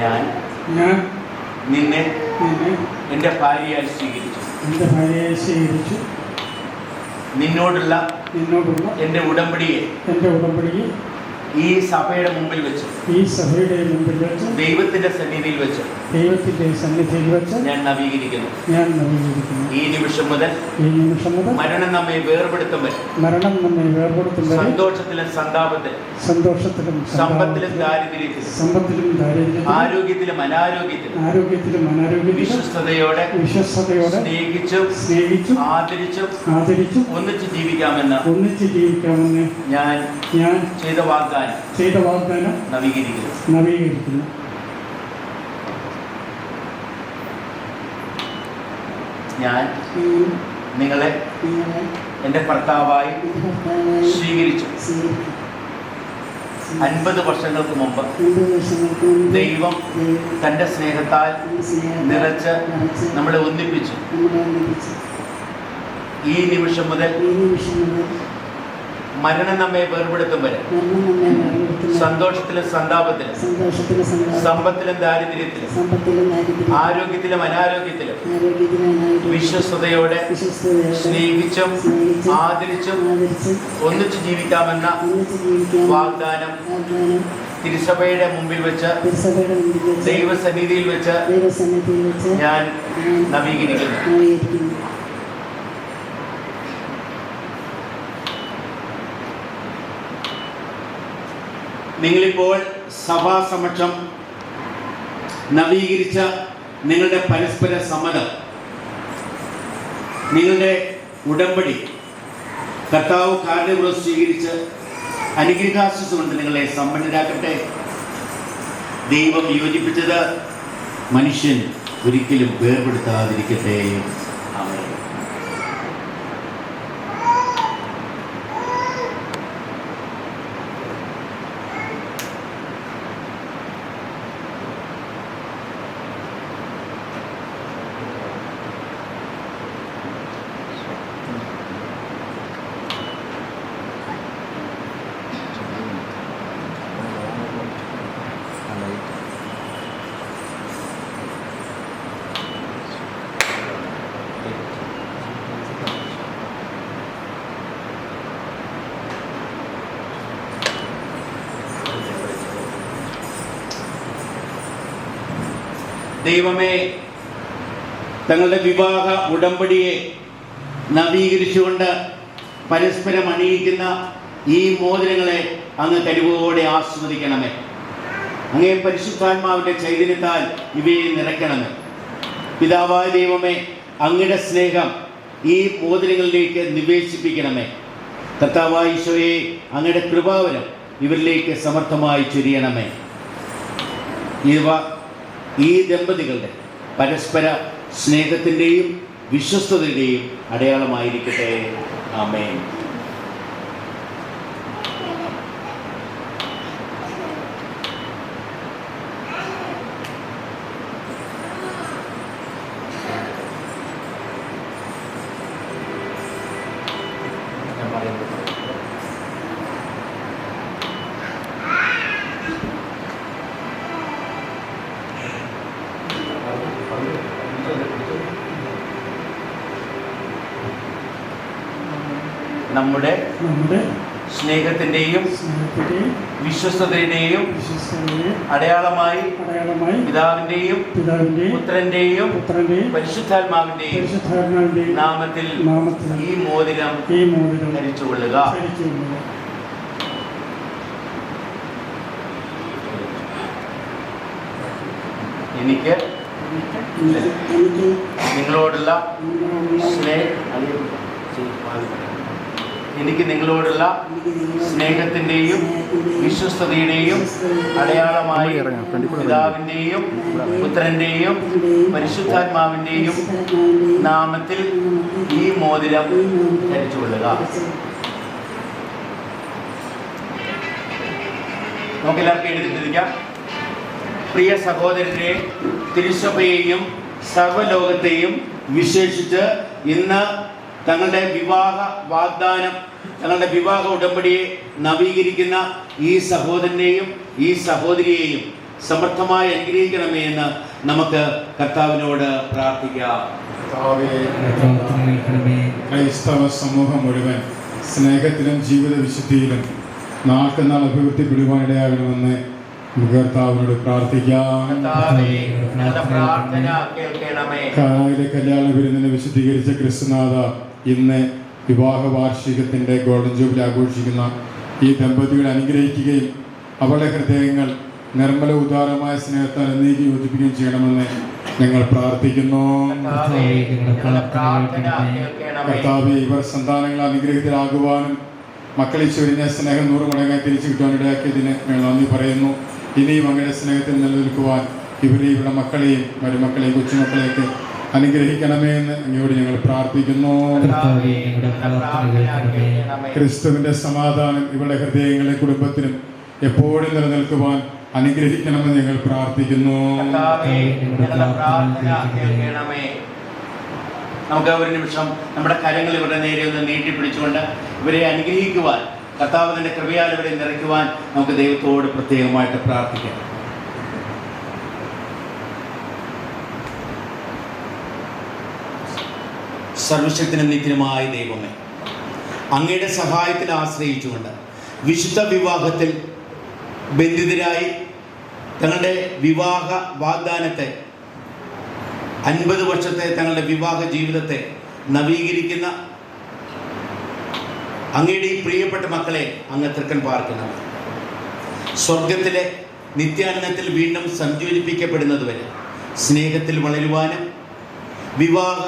ഞാൻ നിന്നെ എൻ്റെ ഭാര്യയായി സ്വീകരിച്ചു. നിന്നോടുള്ള എൻ്റെ ഉടമ്പടിയെ ഈ സഭയുടെ മുമ്പിൽ വെച്ച് ദൈവത്തിന്റെ സന്നിധിയിൽ വെച്ച് ഞാൻ നവീകരിക്കുന്നു. ഈ നിമിഷം മുതൽ മരണം നമ്മെ വേർപെടുത്തും വരെ സന്തോഷത്തിലും സന്താപത്തിലും സമ്പത്തിലും ദാരിദ്ര്യത്തിലും ആരോഗ്യത്തിലും അനാരോഗ്യത്തിലും വിശ്വസ്തയോടെ സ്നേഹിച്ചും ആദരിച്ചും ഒന്നിച്ച് ജീവിക്കാമെന്ന് ഞാൻ ചെയ്ത വാഗ്ദാനം നവീകരിക്കുന്നു. ഞാൻ നിങ്ങളെ എൻ്റെ ഭർത്താവായി സ്വീകരിച്ചു. 50 വർഷങ്ങൾക്ക് മുമ്പ് ദൈവം തൻ്റെ സ്നേഹത്താൽ നിറച്ച് നമ്മളെ ഒന്നിപ്പിച്ചു. ഈ നിമിഷം മുതൽ മരണം നമ്മെ വേർപെടുത്തും വരെ സന്തോഷത്തിലും സന്താപത്തിലും സമ്പത്തിലും ദാരിദ്ര്യത്തിലും ആരോഗ്യത്തിലും അനാരോഗ്യത്തിലും വിശ്വസ്തയോടെ സ്നേഹിച്ചും ആദരിച്ചും ഒന്നിച്ചു ജീവിക്കാമെന്ന വാഗ്ദാനം തിരുസഭയുടെ മുമ്പിൽ വെച്ച് ദൈവസന്നിധിയിൽ വെച്ച് ഞാൻ നവീകരിക്കുന്നു. നിങ്ങളിപ്പോൾ സഭാസമക്ഷം നവീകരിച്ച നിങ്ങളുടെ പരസ്പര സമ്മതം, നിങ്ങളുടെ ഉടമ്പടി കർത്താവ് കാരണപൂർവ്വം സ്വീകരിച്ച് അനുഗ്രഹാശിസ് കൊണ്ട് നിങ്ങളെ സമ്പന്നരാക്കട്ടെ. ദൈവം യോജിപ്പിച്ചത് മനുഷ്യൻ ഒരിക്കലും വേർപെടുത്താതിരിക്കട്ടെ. ആമേൻ. ദൈവമേ, തങ്ങളുടെ വിവാഹ ഉടമ്പടിയെ നവീകരിച്ചുകൊണ്ട് പരസ്പരം അണിയിക്കുന്ന ഈ മോതിരങ്ങളെ അങ്ങ് കരുവോടെ ആസ്വദിക്കണമേ. അങ്ങേ പരിശുദ്ധാത്മാവിൻ്റെ ചൈതന്യത്താൽ ഇവയെ നിറയ്ക്കണമേ. പിതാവായ ദൈവമേ, അങ്ങയുടെ സ്നേഹം ഈ മോതിരങ്ങളിലേക്ക് നിവേശിപ്പിക്കണമേ. കർത്താവായ ഈശോയെ, അങ്ങയുടെ കൃപാവരം ഇവരിലേക്ക് സമർത്ഥമായി ചൊരിയണമേ. ഇവ ഈ ദമ്പതികളുടെ പരസ്പര സ്നേഹത്തിൻ്റെയും വിശ്വസ്തതയുടെയും അടയാളമായിരിക്കട്ടെ. ആമേൻ. നമ്മുടെ സ്നേഹത്തിൻ്റെയും വിശ്വസ്തതയുടെയും അടയാളമായി പിതാവിൻ്റെയും പുത്രൻ്റെയും പരിശുദ്ധാത്മാവിൻ്റെയും നാമത്തിൽ ഈ മോതിരം ധരിച്ചുകൊള്ളുക. എനിക്ക് നിങ്ങളോടുള്ള സ്നേഹത്തിൻ്റെയും വിശ്വസ്തതയുടെയും അടയാളമായി പിതാവിൻ്റെയും പുത്രൻ്റെയും പരിശുദ്ധാത്മാവിൻ്റെയും നാമത്തിൽ ഈ മോതിരം ധരിച്ചുകൊള്ളുക. നമുക്കെല്ലാവർക്കും എഴുതിയിരിക്കാം. പ്രിയ സഹോദരരെ, തിരുസഭയെയും സർവ്വലോകത്തെയും വിശേഷിച്ച് ഇന്ന് തങ്ങളുടെ വിവാഹ വാഗ്ദാനം, തങ്ങളുടെ വിവാഹ ഉടമ്പടിയെ നവീകരിക്കുന്ന ഈ സഹോദരനെയും ഈ സഹോദരിയെയും സമർത്ഥമായി അനുഗ്രഹിക്കണമേ എന്ന് നമുക്ക് കർത്താവിനോട് പ്രാർത്ഥിക്കാം. ക്രൈസ്തവ സമൂഹം മുഴുവൻ സ്നേഹത്തിലും ജീവിത വിശുദ്ധിയിലും നാൾക്കുനാൾ അഭിവൃദ്ധിപ്പെടുവാനിടയാകണമെന്ന് കർത്താവിനോട് പ്രാർത്ഥിക്കാം. കാനായിലെ കല്യാണ വിരുന്നിനെ വിശുദ്ധീകരിച്ച ക്രിസ്തുനാഥ, ഇന്ന് വിവാഹ വാർഷികത്തിൻ്റെ ഗോൾഡൻ ജൂബിലി ആഘോഷിക്കുന്ന ഈ ദമ്പതികളെ അനുഗ്രഹിക്കുകയും അവരുടെ ഹൃദയങ്ങൾ നിർമ്മല ഉദാരമായ സ്നേഹത്താൽ എന്നേക്ക് യോജിപ്പിക്കുകയും ചെയ്യണമെന്ന് ഞങ്ങൾ പ്രാർത്ഥിക്കുന്നു. കർത്താവേ, ഇവർ സന്താനങ്ങൾ അനുഗ്രഹത്തിലാകുവാനും മക്കളിൽ ചൊരിഞ്ഞ സ്നേഹം 100 മടങ്ങായി തിരിച്ചു കിട്ടാൻ ഇടയാക്കിയതിന് ഞങ്ങൾ നന്ദി പറയുന്നു. ഇനിയും അങ്ങയുടെ സ്നേഹത്തിൽ നിലനിൽക്കുവാൻ ഇവരുടെ മക്കളെയും മരുമക്കളെയും കൊച്ചുമക്കളെയൊക്കെ അനുഗ്രഹിക്കണമേ എന്ന് അങ്ങയോട് ഞങ്ങൾ പ്രാർത്ഥിക്കുന്നു. ക്രിസ്തുവിന്റെ സമാധാനം ഇവരുടെ ഹൃദയങ്ങളിലെ കുടുംബത്തിനും എപ്പോഴും നിലനിൽക്കുവാൻ അനുഗ്രഹിക്കണമെന്ന് ഞങ്ങൾ പ്രാർത്ഥിക്കുന്നു. നമുക്ക് ഒരു നിമിഷം നമ്മുടെ കരങ്ങൾ ഇവരുടെ നേരെ ഒന്ന് നീട്ടിപ്പിടിച്ചുകൊണ്ട് ഇവരെ അനുഗ്രഹിക്കുവാൻ, കർത്താവിന്റെ കൃപയാൽ ഇവരെ നിറയ്ക്കുവാൻ നമുക്ക് ദൈവത്തോട് പ്രത്യേകമായിട്ട് പ്രാർത്ഥിക്കാം. സർവശക്തനും നിത്യനുമായ ദൈവമേ, അങ്ങയുടെ സഹായത്തിൽ ആശ്രയിച്ചുകൊണ്ട് വിശുദ്ധ വിവാഹത്തിൽ ബന്ധിതരായി തങ്ങളുടെ വിവാഹ വാഗ്ദാനത്തെ 50 വർഷത്തെ തങ്ങളുടെ വിവാഹ ജീവിതത്തെ നവീകരിക്കുന്ന അങ്ങയുടെ ഈ പ്രിയപ്പെട്ട മക്കളെ അങ്ങ് തൃക്കൻ പാർക്കണം. സ്വർഗത്തിലെ നിത്യാനന്ദത്തിൽ വീണ്ടും സംയോജിപ്പിക്കപ്പെടുന്നതുവരെ സ്നേഹത്തിൽ വളരുവാനും വിവാഹ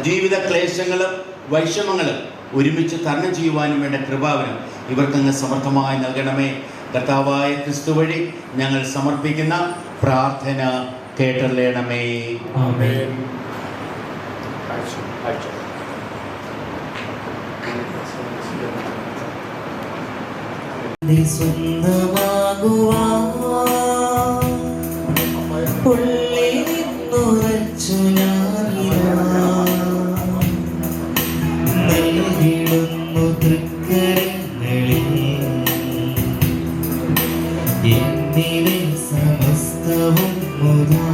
ജീവിത ക്ലേശങ്ങളും വൈഷമ്യങ്ങളും ഒരുമിച്ച് തരണം ചെയ്യുവാനും വേണ്ട കൃപാവനം ഇവർക്കങ്ങ് സമർത്ഥമായി നൽകണമേ. കർത്താവായ ക്രിസ്തു വഴി ഞങ്ങൾ സമർപ്പിക്കുന്ന പ്രാർത്ഥന കേട്ടറിയണമേ. ആമേൻ. യേശുവിന്റെ സ്വന്തമാകുവാൻ ഉള്ളിൽ നിന്നുറച്ചു ഞാനിതാ നൽകിടുന്നു എന്നിലെ സമസ്തവും മുതാ.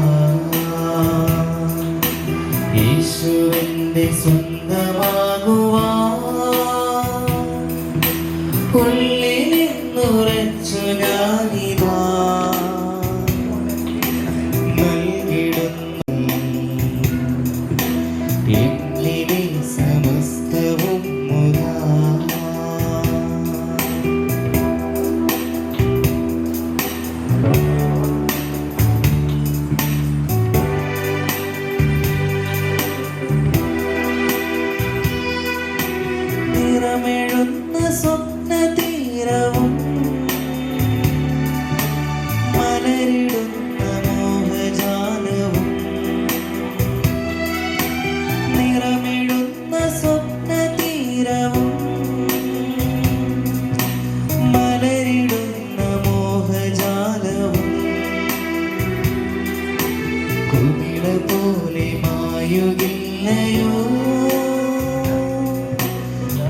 കുമിള പോലെ മായുകില്ലയോ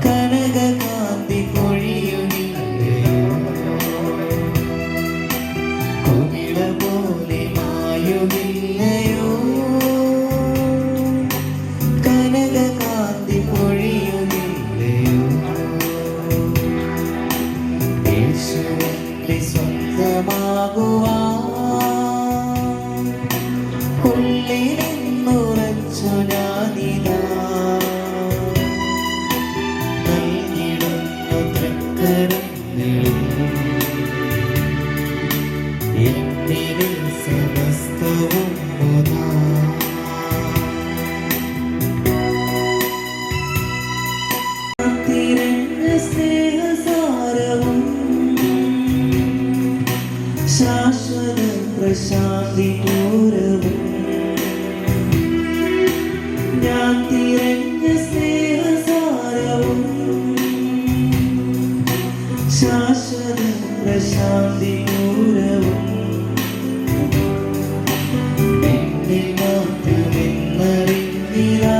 കനകകാന്തി പൊഴിയുകില്ലയോ കുമിള പോലെ മായുകില്ലയോ കനകകാന്തി പൊഴിയുകില്ലയോ യേശുവിന്റെ സ്വന്തമാകുവാൻ ഉള്ളിലെന്നുറച്ചു ഞാനിതാ നൽകിടുന്നു തൃക്കരങ്ങളിൽ എന്നിലെ സമസ്തവും മുതാ തിരഞ്ഞ സ്നേഹസാരവും ശാശ്വത പ്രശാന്തി പൂരവും ഞാൻ തിരഞ്ഞ സ്നേഹസാരവും ശാശ്വത പ്രശാന്തി പൂരവും എന്നിൽ മാത്രമെന്നറിഞ്ഞിരാ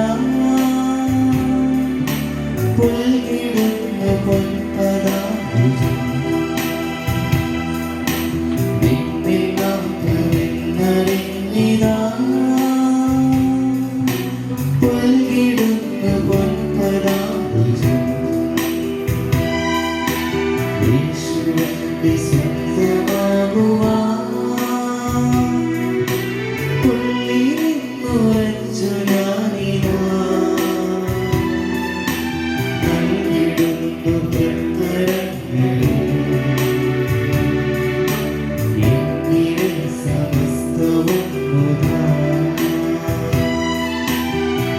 പുൽകിടുന്ന പൊൻപദാംബുജം എന്നിൽ മാത്രമെന്നറിഞ്ഞിരാ പുൽകിടുന്ന പൊൻപദാംബുജം യേശുവിന്റെ സ്വന്തമാകുവാൻ ഉള്ളിലെന്നുറച്ചു ഞാനിതാ നൽകിടുന്നു തൃക്കരങ്ങളിൽ എന്നിലെ സമസ്തവും മുതാ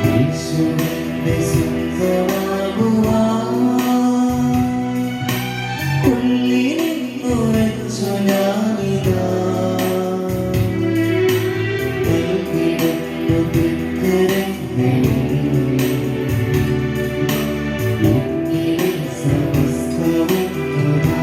യേശുവിന്റെ സ്വന്തമാകുവാൻ ഉള്ളിലെന്നുറച്ചു ഞാനിതാ നൽകിടുന്നു തൃക്കരങ്ങളിൽ എന്നിലെ സമസ്തവും മുതാ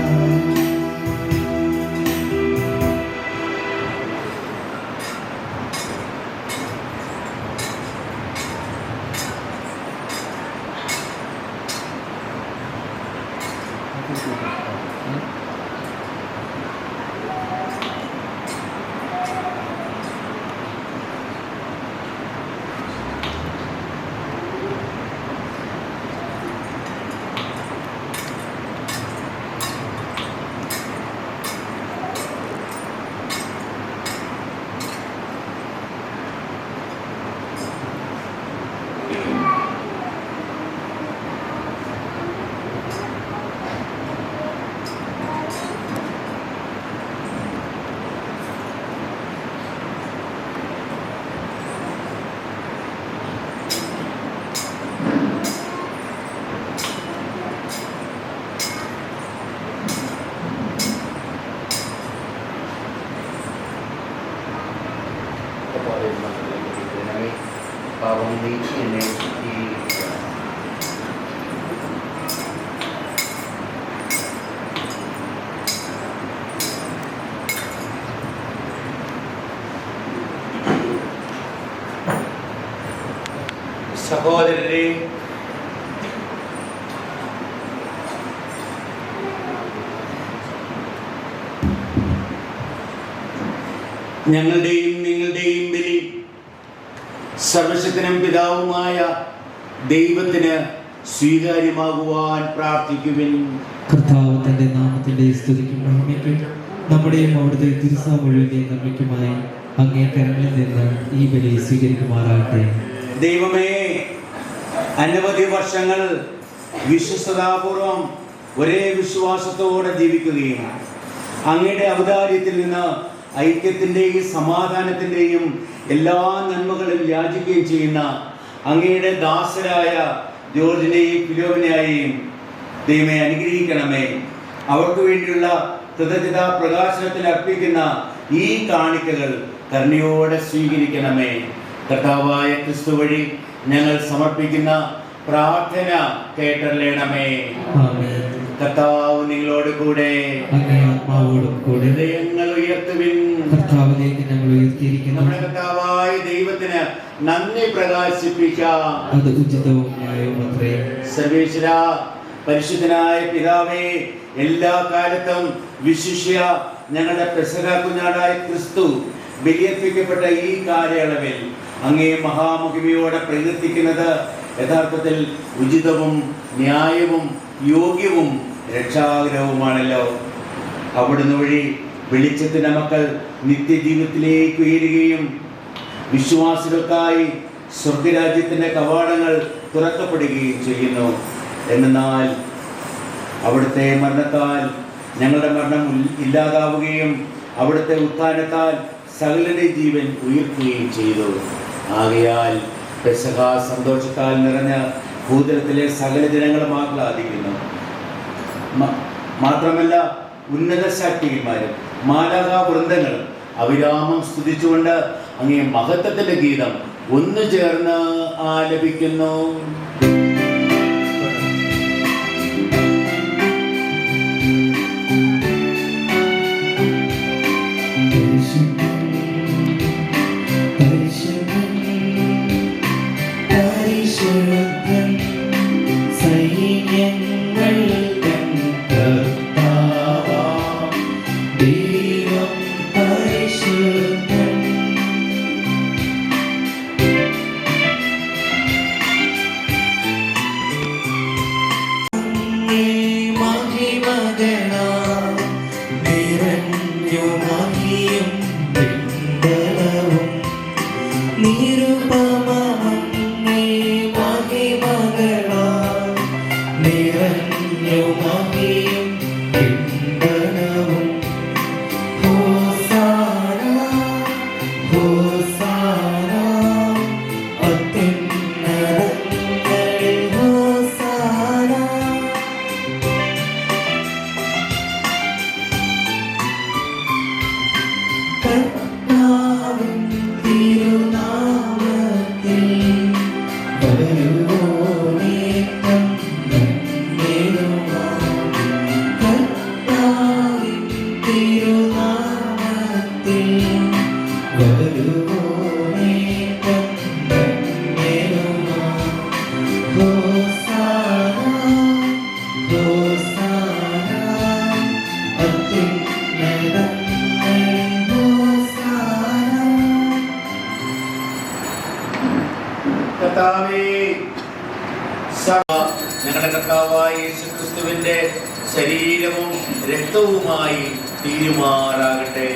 പാവം നീക്കി എന്നെ ഈ സഹോദരരെ, ഞങ്ങളുടെയും നിങ്ങളുടെയും ബലി സർവശക്തനും പിതാവുമായ ദൈവത്തിന് സ്വീകാര്യമാകുവാൻ പ്രാർത്ഥിക്കുവിൻ. കർത്താവ് തന്റെ നാമത്തിന്റെ സ്തുതിക്കും മഹിമയ്ക്കും നമ്മുടെയും അവിടുത്തെ തിരുസഭ മുഴുവനെയും നന്മയ്ക്കുമായി അങ്ങേ കരങ്ങളിൽ നിന്ന് ഈ ബലി സ്വീകരിക്കുമാറാകട്ടെ. ദൈവമേ, അനവധി വർഷങ്ങൾ വിശ്വസ്തതാപൂർവം ഒരേ വിശ്വാസത്തോടെ ജീവിക്കുകയും അങ്ങയുടെ ഔദാര്യത്തിൽ നിന്ന് ഐക്യത്തിൻ്റെയും സമാധാനത്തിൻ്റെയും എല്ലാ നന്മകളും യാചിക്കുകയും ചെയ്യുന്ന അങ്ങയുടെ ദാസരായ ജോർജിനെയും ഫിലോമിനെയും ദൈവമേ അനുഗ്രഹിക്കണമേ. അവർക്ക് വേണ്ടിയുള്ള കൃതജ്ഞതാ പ്രകാശനത്തിൽ അർപ്പിക്കുന്ന ഈ കാണിക്കകൾ കരുണയോടെ സ്വീകരിക്കണമേ. കർത്താവായ ക്രിസ്തു വഴി ഞങ്ങൾ സമർപ്പിക്കുന്ന പ്രാർത്ഥന കേട്ടറിയണമേ. കർത്താവ് നിങ്ങളോട് കൂടെ. അങ്ങേ ആത്മാവോടും കൂടെ. ഹൃദയങ്ങൾ ഉയർത്തുവിൻ. കർത്താവിലേക്ക് ഞങ്ങൾ ഉയർത്തിയിരിക്കുന്നു. നമ്മുടെ കർത്താവായ ദൈവത്തിന് നന്ദി പ്രകാശിപ്പിക്കാം. അത് ഉചിതവും ന്യായവും അത്രേ. സർവേശ്വര പരിശുദ്ധനായ പിതാവേ, എല്ലാ കാലത്തും വിശിഷ്യ ഞങ്ങളുടെ പെസഹ കുഞ്ഞാടായ ക്രിസ്തു ബലിയർപ്പിക്കപ്പെട്ട ഈ കാലയളവിൽ അങ്ങേ മഹാമഹിമയോടെ പ്രകീർത്തിക്കുന്നത് യഥാർത്ഥത്തിൽ ഉചിതവും ന്യായവും യോഗ്യവും രക്ഷാകരവുമാണല്ലോ. അവിടുന്ന് വഴി വെളിച്ചത്തിന്റെ മക്കൾ നിത്യജീവിതത്തിലേക്ക് ഉയരുകയും വിശ്വാസികൾക്കായി സ്വർഗരാജ്യത്തിന്റെ കവാടങ്ങൾ തുറക്കപ്പെടുകയും ചെയ്യുന്നു. എന്നാൽ അവിടുത്തെ മരണത്താൽ ഞങ്ങളുടെ മരണം ഇല്ലാതാവുകയും അവിടുത്തെ ഉത്ഥാനത്താൽ സകലരുടെ ജീവൻ ഉയർത്തുകയും ചെയ്തു. ആകയാൽ പെസഹ സന്തോഷത്താൽ നിറഞ്ഞ ഭൂതലത്തിലെ സകല ജനങ്ങളും ആഹ്ലാദിക്കുന്നു. മാത്രമല്ല ഉന്നത ശാക്തികന്മാരും മാലാഖാ വൃന്ദങ്ങളും അവിരാമം സ്തുതിച്ചുകൊണ്ട് അങ്ങേ മഹത്വത്തിന്റെ ഗീതം ഒന്നു ചേർന്ന് ആലപിക്കുന്നു. ഞങ്ങളുടെ കർത്താവായ യേശുക്രിസ്തുവിന്റെ ശരീരവും രക്തവുമായി തീരുമാറാകട്ടെ.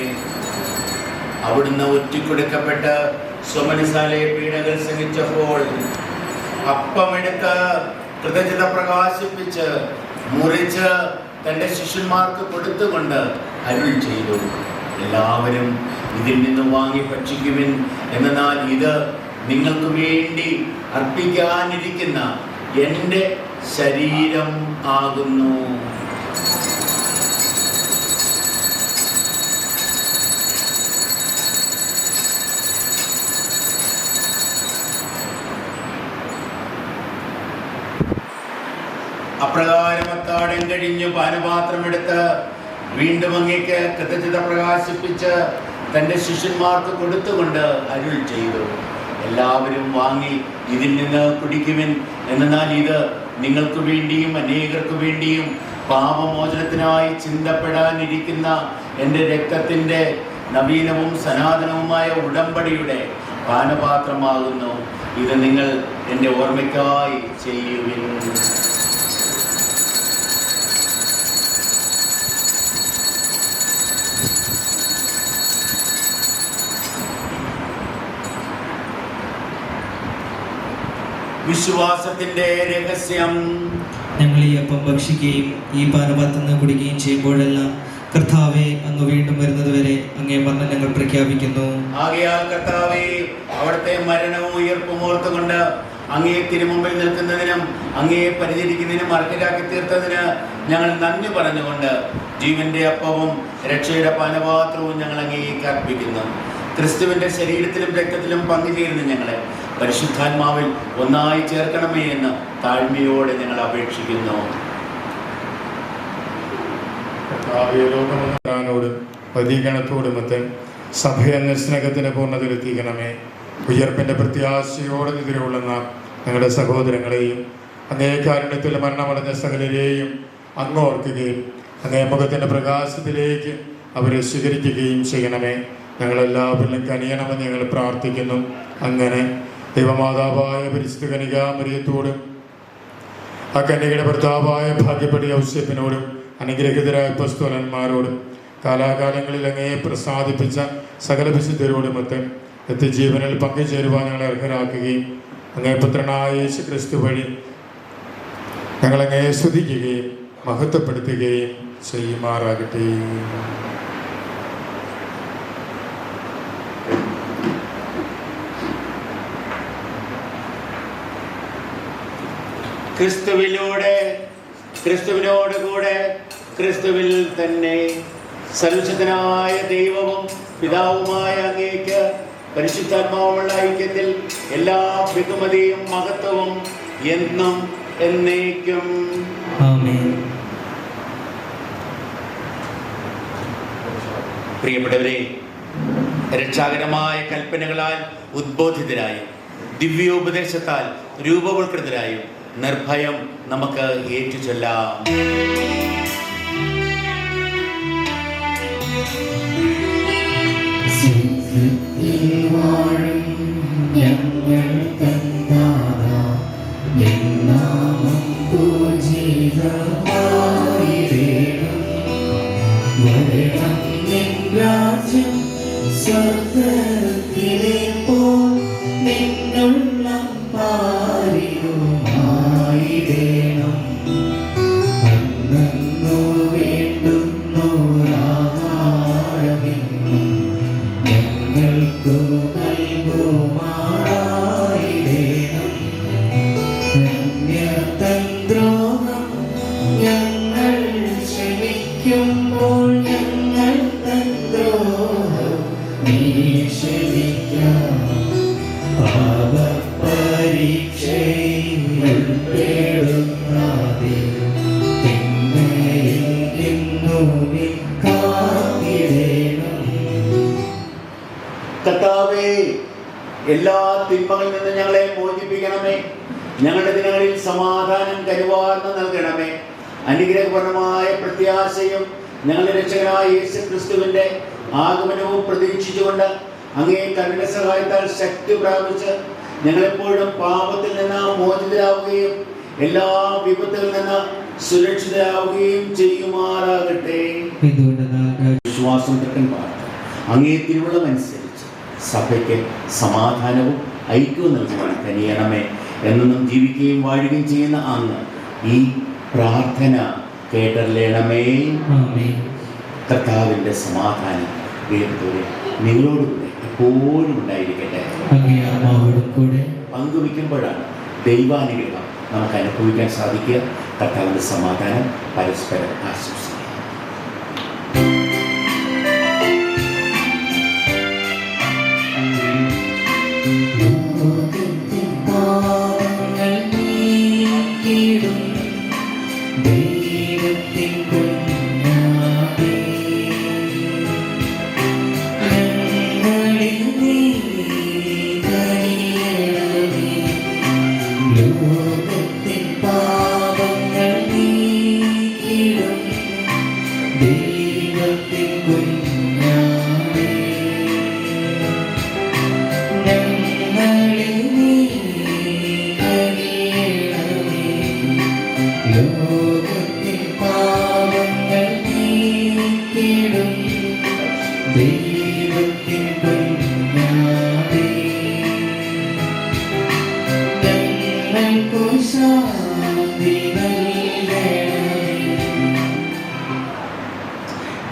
അവിടുന്ന് ഒറ്റിക്കൊടുക്കപ്പെട്ട് സ്വമനസാലെ പീഡകൾ സഹിച്ചപ്പോൾ അപ്പമെടുത്ത് കൃതജ്ഞത പ്രകാശിപ്പിച്ച് മുറിച്ച് തൻ്റെ ശിഷ്യന്മാർക്ക് കൊടുത്തുകൊണ്ട് അരുൾ ചെയ്തു, എല്ലാവരും ഇതിൽ നിന്ന് വാങ്ങി ഭക്ഷിക്കുവിൻ, എന്നാൽ ഇത് നിങ്ങൾക്ക് വേണ്ടി അർപ്പിക്കാനിരിക്കുന്ന എൻ്റെ ശരീരം ആകുന്നു. അപ്രകാരം അത്താഴം കഴിഞ്ഞു പാനപാത്രമെടുത്ത് വീണ്ടും അങ്ങേക്ക് കൃതജ്ഞത പ്രകാശിപ്പിച്ച് തൻ്റെ ശിഷ്യന്മാർക്ക് കൊടുത്തുകൊണ്ട് അരുൾ ചെയ്തു, എല്ലാവരും വാങ്ങി ഇതിൽ നിന്ന് കുടിക്കുവിൻ, എന്നാൽ ഇത് നിങ്ങൾക്ക് വേണ്ടിയും അനേകർക്ക് വേണ്ടിയും പാപമോചനത്തിനായി ചിന്തപ്പെടാനിരിക്കുന്ന എൻ്റെ രക്തത്തിൻ്റെ നവീനവും സനാതനവുമായ ഉടമ്പടിയുടെ പാനപാത്രമാകുന്നു. ഇത് നിങ്ങൾ എൻ്റെ ഓർമ്മയ്ക്കായി ചെയ്യുവിൻ. വിശ്വാസത്തിന്റെ രഹസ്യം. ഞങ്ങൾ ഈ അപ്പം ഭക്ഷിക്കുകയും ഈ പാനപാത്രം നിന്ന് കുടിക്കുകയും ചെയ്യുമ്പോഴെല്ലാം കർത്താവെ, അങ്ങ് വീണ്ടും വരുന്നത് വരെ അങ്ങേ മരണം ഞങ്ങൾ പ്രഖ്യാപിക്കുന്നു. ആകയാൽ കർത്താവെ, അവിടുത്തെ മരണവും ഉയർപ്പും ഓർത്തുകൊണ്ട് അങ്ങേ തിരുമുമ്പിൽ നിൽക്കുന്നതിനും അങ്ങേ പരിചരിക്കുന്നതിനും അർഹരാക്കി തീർത്തതിന് ഞങ്ങൾ നന്ദി പറഞ്ഞുകൊണ്ട് ജീവന്റെ അപ്പവും രക്ഷയുടെ പാനപാത്രവും ഞങ്ങൾ അങ്ങേക്ക് അർപ്പിക്കുന്നു. ക്രിസ്തുവിന്റെ ശരീരത്തിലും രക്തത്തിലും പങ്കുചേരുന്ന ഞങ്ങളെ പരിശുദ്ധാത്മാവിൽ ഒന്നായി ചേർക്കണമേ എന്ന് താഴ്മയോടെ ഞങ്ങൾ അപേക്ഷിക്കുന്നു. ലോകമോടും വധീകരണത്തോടുമൊത്ത് സഭയെന്ന സ്നേഹത്തിൻ്റെ പൂർണ്ണതയിലെത്തിക്കണമേ. ഉയർപ്പിൻ്റെ പ്രത്യാശയോടെ എതിരുകൊള്ളുന്ന ഞങ്ങളുടെ സഹോദരങ്ങളെയും അങ്ങേ കാരുണ്യത്തിൽ മരണമടഞ്ഞ സകലരെയും അങ്ങ് ഓർക്കുകയും അങ്ങേ മുഖത്തിൻ്റെ പ്രകാശത്തിലേക്ക് അവരെ സ്വീകരിക്കുകയും ചെയ്യണമേ. ഞങ്ങളെല്ലാവരിലും കനിയണമെന്ന് ഞങ്ങൾ പ്രാർത്ഥിക്കുന്നു. അങ്ങനെ ദൈവമാതാവായ പരിശുദ്ധ കന്യകാമറിയത്തോടും ആ കന്യകയുടെ ഭർത്താവായ ഭാഗ്യപ്പെട്ട ഔസേപ്പിനോടും അനുഗ്രഹിതരായ അപ്പോസ്തലന്മാരോടും കാലാകാലങ്ങളിൽ അങ്ങയെ പ്രസാദിപ്പിച്ച സകല വിശുദ്ധരോടുമൊത്ത് നിത്യജീവനിൽ പങ്കുചേരുവാൻ ഞങ്ങളെ അർഹരാക്കുകയും അങ്ങേ പുത്രനായ യേശു ക്രിസ്തു വഴി ഞങ്ങളങ്ങയെ സ്തുതിക്കുകയും മഹത്വപ്പെടുത്തുകയും ചെയ്യുമാറാകട്ടെ. ക്രിസ്തുവിനോടുകൂടെ ക്രിസ്തുവിൽ തന്നെ സർവശക്തനായ ദൈവവും പിതാവുമായ അങ്ങേക്ക് പരിശുദ്ധാത്മാവുമുള്ള ഐക്യത്തിൽ എല്ലാ ബഹുമതിയും മഹത്വവും എന്നും എന്നേക്കും. ആമേൻ. പ്രിയപ്പെട്ടവരെ, രക്ഷാകരമായ കൽപ്പനകളാൽ ഉദ്ബോധിതരായും ദിവ്യോപദേശത്താൽ രൂപവൽകൃതരായും നിർഭയം നമുക്ക് ഏറ്റുചൊല്ലാം. കർത്താവേ, എല്ലാ തിന്മകളിൽ നിന്ന് ഞങ്ങളെ മോചിപ്പിക്കണമേ. ഞങ്ങളുടെ ദിനങ്ങളിൽ സമാധാനം കരുവാർന്ന് നൽകണമേ. അനുഗ്രഹപൂർണമായ പ്രത്യാശയും ഞങ്ങളുടെ രക്ഷകനായ യേശു ക്രിസ്തുവിന്റെ ആഗമനവും പ്രതീക്ഷിച്ചുകൊണ്ട് അങ്ങേ കരുണ സഹായത്താൽ ശക്തി പ്രാപിച്ച് ഞങ്ങളെപ്പോഴും പാപത്തിൽ നിന്ന് മോചിതരാവുകയും എല്ലാ വിപത്തുകളിൽ നിന്ന് സുരക്ഷിതരാവുകയും ചെയ്യുമാറാകട്ടെ. വിശ്വാസം അങ്ങേ തിരുവുള്ളമനുസരിച്ച് സഭയ്ക്ക് സമാധാനവും ഐക്യവും നൽകുവാൻ കനിയണമേ. എന്നും ജീവിക്കുകയും വാഴുകയും ചെയ്യുന്ന അങ്ങ് ഈ പ്രാർത്ഥന കേട്ടറിയണമേ. കർത്താവിൻ്റെ സമാധാനം ദൈവത്തോടെ നിങ്ങളോടുകൂടെ എപ്പോഴും ഉണ്ടായിരിക്കട്ടെ. പങ്കുവയ്ക്കുമ്പോഴാണ് ദൈവാനുഗ്രഹം നമുക്ക് അനുഭവിക്കാൻ സാധിക്കുക. കർത്താവിൻ്റെ സമാധാനം പരസ്പരം ആശംസിക്കുക.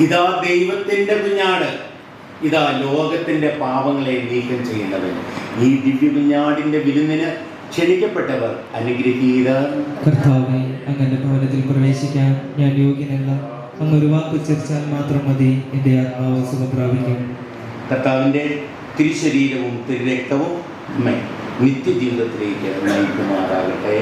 ഇതാ ദൈവത്തിന്റെ കുഞ്ഞാട്, ഇതാ ലോകത്തിന്റെ പാപങ്ങളെ നീക്കം ചെയ്യുന്നവൻ. ഈ ദിവ്യ കുഞ്ഞാടിന്റെ വിരുന്നിന് ക്ഷണിക്കപ്പെട്ടവർ അനുഗ്രഹീതർ. കർത്താവേ, അങ്ങന്റെ ഭവനത്തിൽ പ്രവേശിക്കാൻ ഞാൻ യോഗ്യനല്ല. അങ്ങ് ഒരു വാക്ക് ഉച്ചരിച്ചാൽ മാത്രം മതി, എൻ്റെ ആത്മാവ് സുഖം പ്രാപിക്കും. കർത്താവിന്റെ തിരുശരീരവും തിരുരക്തവും നിത്യജീവിതത്തിലേക്ക് നയിക്കുമാറാകട്ടെ.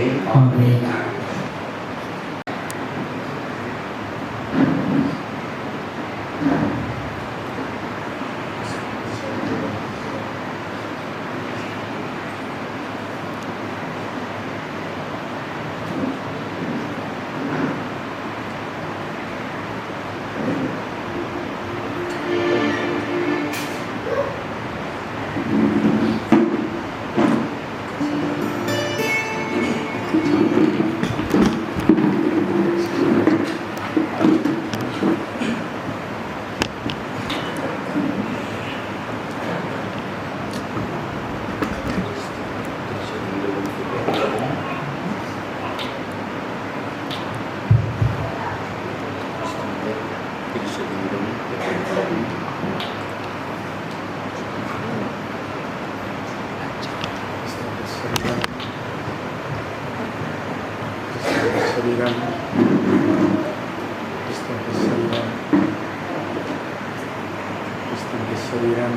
ശരീരം ക്രിസ്തുവിൻ്റെ ശരീരം ക്രിസ്തുവിൻ്റെ ശരീരം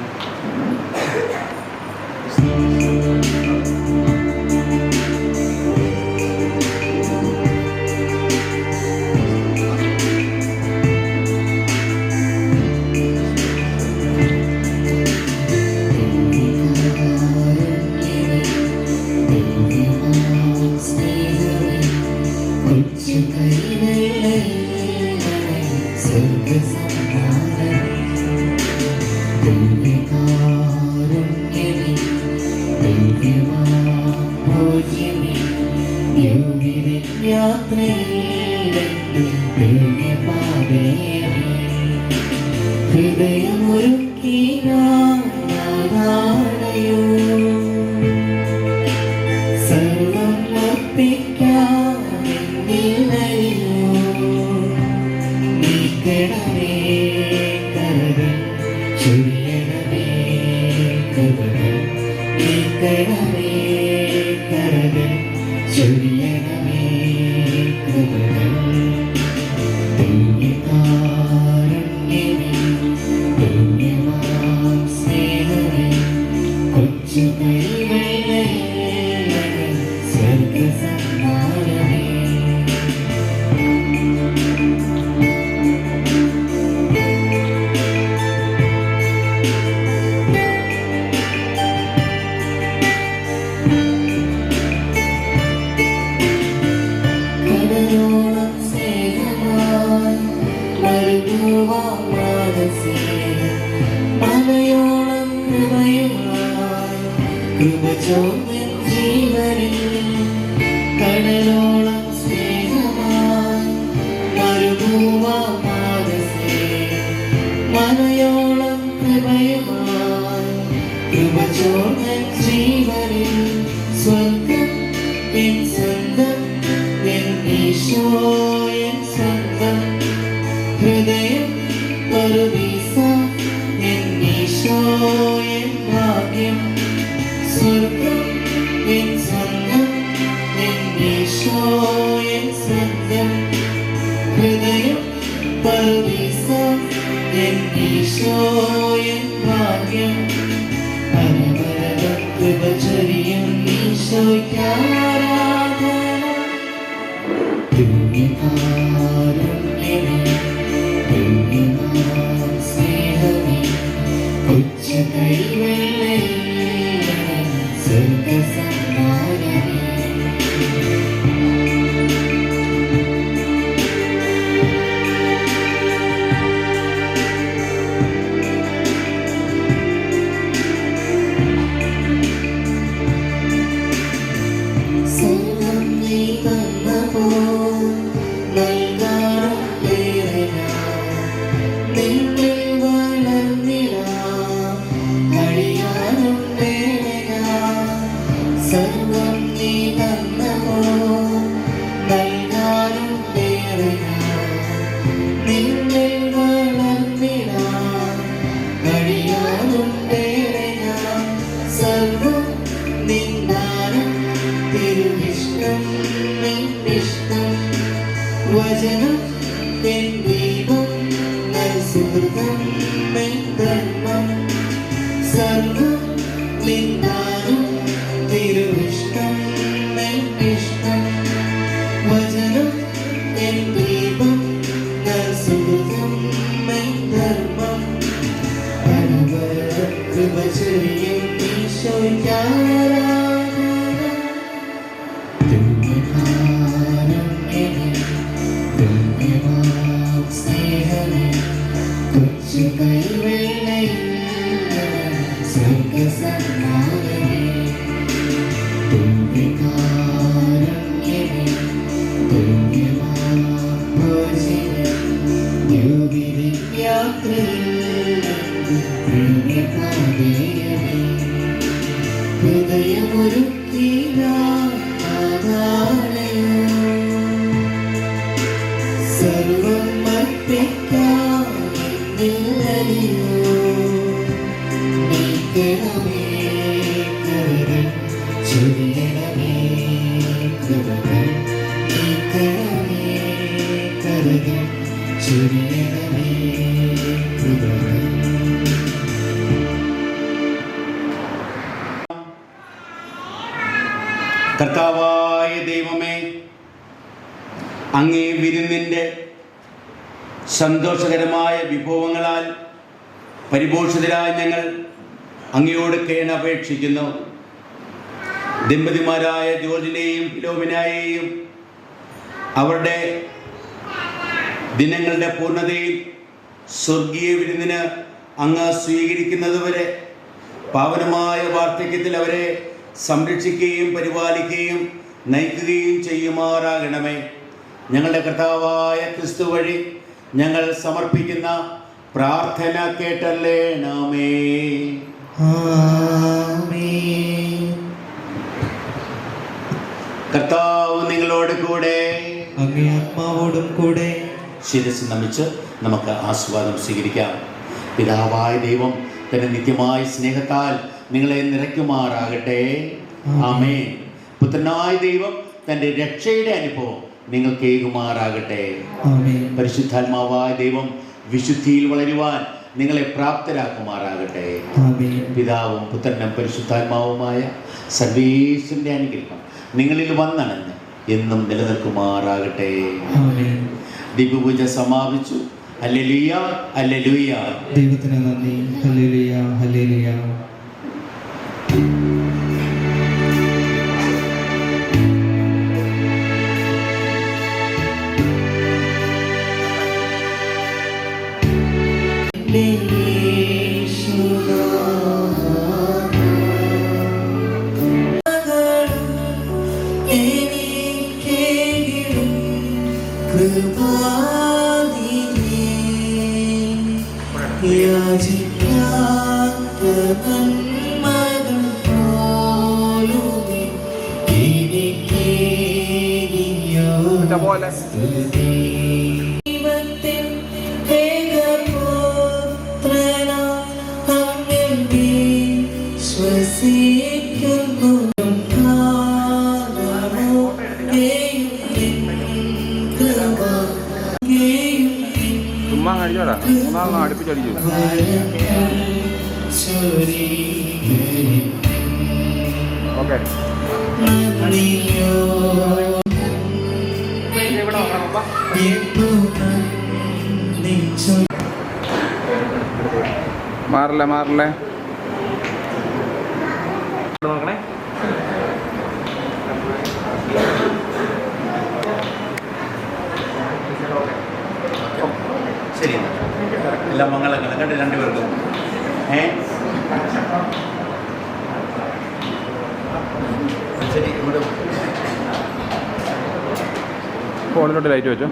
ചൊരിയണമേ കൃപകൾ കർത്താവായ ദൈവമേ, അങ്ങേ വിരുന്നിൻ്റെ സന്തോഷകരമായ വിഭവങ്ങളാൽ പരിപോഷിതരായ ഞങ്ങൾ അങ്ങയോട് കേണപേക്ഷിക്കുന്നു. ദമ്പതിമാരായ ജോർജിനെയും ഫിലോമിനായെയും അവരുടെ ദിനങ്ങളുടെ പൂർണ്ണതയിൽ സ്വർഗീയ വിരുന്നിന് അങ്ങ് സ്വീകരിക്കുന്നതുവരെ പാവനമായ വാർദ്ധക്യത്തിൽ അവരെ സംരക്ഷിക്കുകയും പരിപാലിക്കുകയും നയിക്കുകയും ചെയ്യുമാറാകണമേ. ഞങ്ങളുടെ കർത്താവായ ക്രിസ്തു വഴി ഞങ്ങൾ സമർപ്പിക്കുന്ന പ്രാർത്ഥന കേട്ടല്ലേണമേ. കർത്താവ് നിങ്ങളോട് കൂടെ, അങ്ങേ ആത്മാവോടും കൂടെ. ശിരസ് നമിച്ച് നമുക്ക് ആസ്വാദം സ്വീകരിക്കാം. പിതാവായ ദൈവം തന്റെ നിത്യമായ സ്നേഹത്താൽ നിങ്ങളെ നിറയ്ക്കുമാറാകട്ടെ. ആമേൻ. പുത്രനായ ദൈവം തന്റെ രക്ഷയുടെ അനുഭവം നിങ്ങൾക്ക് ഏകുമാറാകട്ടെ. പരിശുദ്ധാത്മാവായ ദൈവം വിശുദ്ധിയിൽ വളരുവാൻ നിങ്ങളെ പ്രാപ്തരാക്കുമാറാകട്ടെ. പിതാവും പുത്രനും പരിശുദ്ധാത്മാവുമായ സർവേശ്വരന്റെ അനുഗ്രഹം നിങ്ങളിൽ വന്നണഞ്ഞ് എന്നും നിലനിൽക്കുമാറാകട്ടെ. ദീപപൂജ സമാപിച്ചു. Hallelujah, hallelujah. ദൈവത്തിന് നന്ദി. Hallelujah, hallelujah. അടുപ്പിച്ചടിച്ചു. ഓക്കെ, മാറില്ലേ മാറില്ലേ. നോക്കണേ. ശരി, എല്ലാം മംഗളങ്ങളും കണ്ട് രണ്ടുപേർക്കും. ശരി, ഇവിടെ ഫോണിലോട്ട് ലൈറ്റ് വെച്ചോ.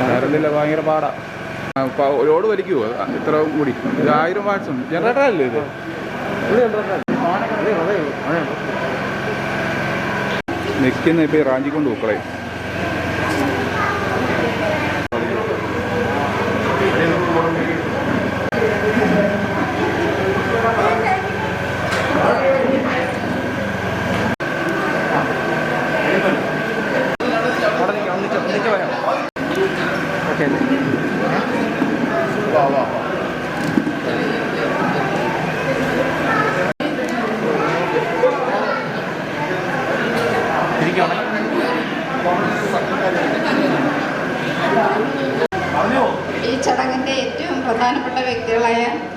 കറണ്ടില്ല, ഭയങ്കര പാടാ. ലോഡ് വലിക്കുമോ ഇത്ര കൂടി? 1000 വാട്ട്സും ജനറേറ്ററല്ലേ ഇത്? നിൽക്കുന്ന ഇപ്പം റാഞ്ചിക്കൊണ്ട് പൂക്കളെ. ഇരിക്കണം.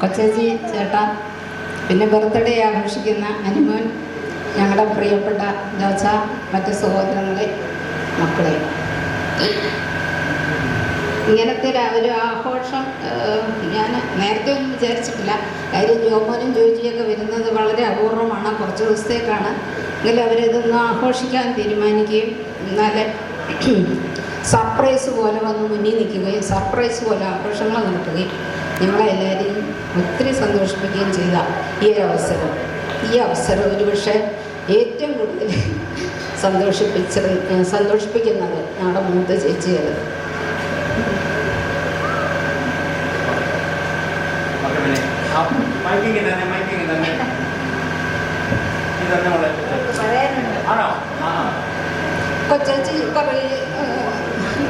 കൊച്ചേച്ചി ചേട്ടാ, പിന്നെ ബർത്ത്ഡേ ആഘോഷിക്കുന്ന അനിമോൻ, ഞങ്ങളുടെ പ്രിയപ്പെട്ട ജോച്ച, മറ്റ് സഹോദരങ്ങളെ, മക്കളെ, ഇങ്ങനത്തെ ഒരു ആഘോഷം ഞാൻ നേരത്തെ ഒന്നും വിചാരിച്ചിട്ടില്ല. കാര്യം ജോമോനും ജോജിയൊക്കെ വരുന്നത് വളരെ അപൂർവമാണ്, കുറച്ച് ദിവസത്തേക്കാണ്. എങ്കിലും അവരിതൊന്ന് ആഘോഷിക്കാൻ തീരുമാനിക്കുകയും എന്നാലെ സർപ്രൈസ് പോലെ വന്ന് മുന്നിൽ നിൽക്കുകയും സർപ്രൈസ് പോലെ ആഘോഷങ്ങൾ നടത്തുകയും ഞങ്ങളെല്ലാവരെയും ഒത്തിരി സന്തോഷിപ്പിക്കുകയും ചെയ്ത ഈ അവസരം ഒരുപക്ഷെ ഏറ്റവും കൂടുതൽ സന്തോഷിപ്പിക്കുന്നത് ഞങ്ങളുടെ മൂത്ത ചേച്ചിയത്. കൊച്ചേച്ചി കുറേ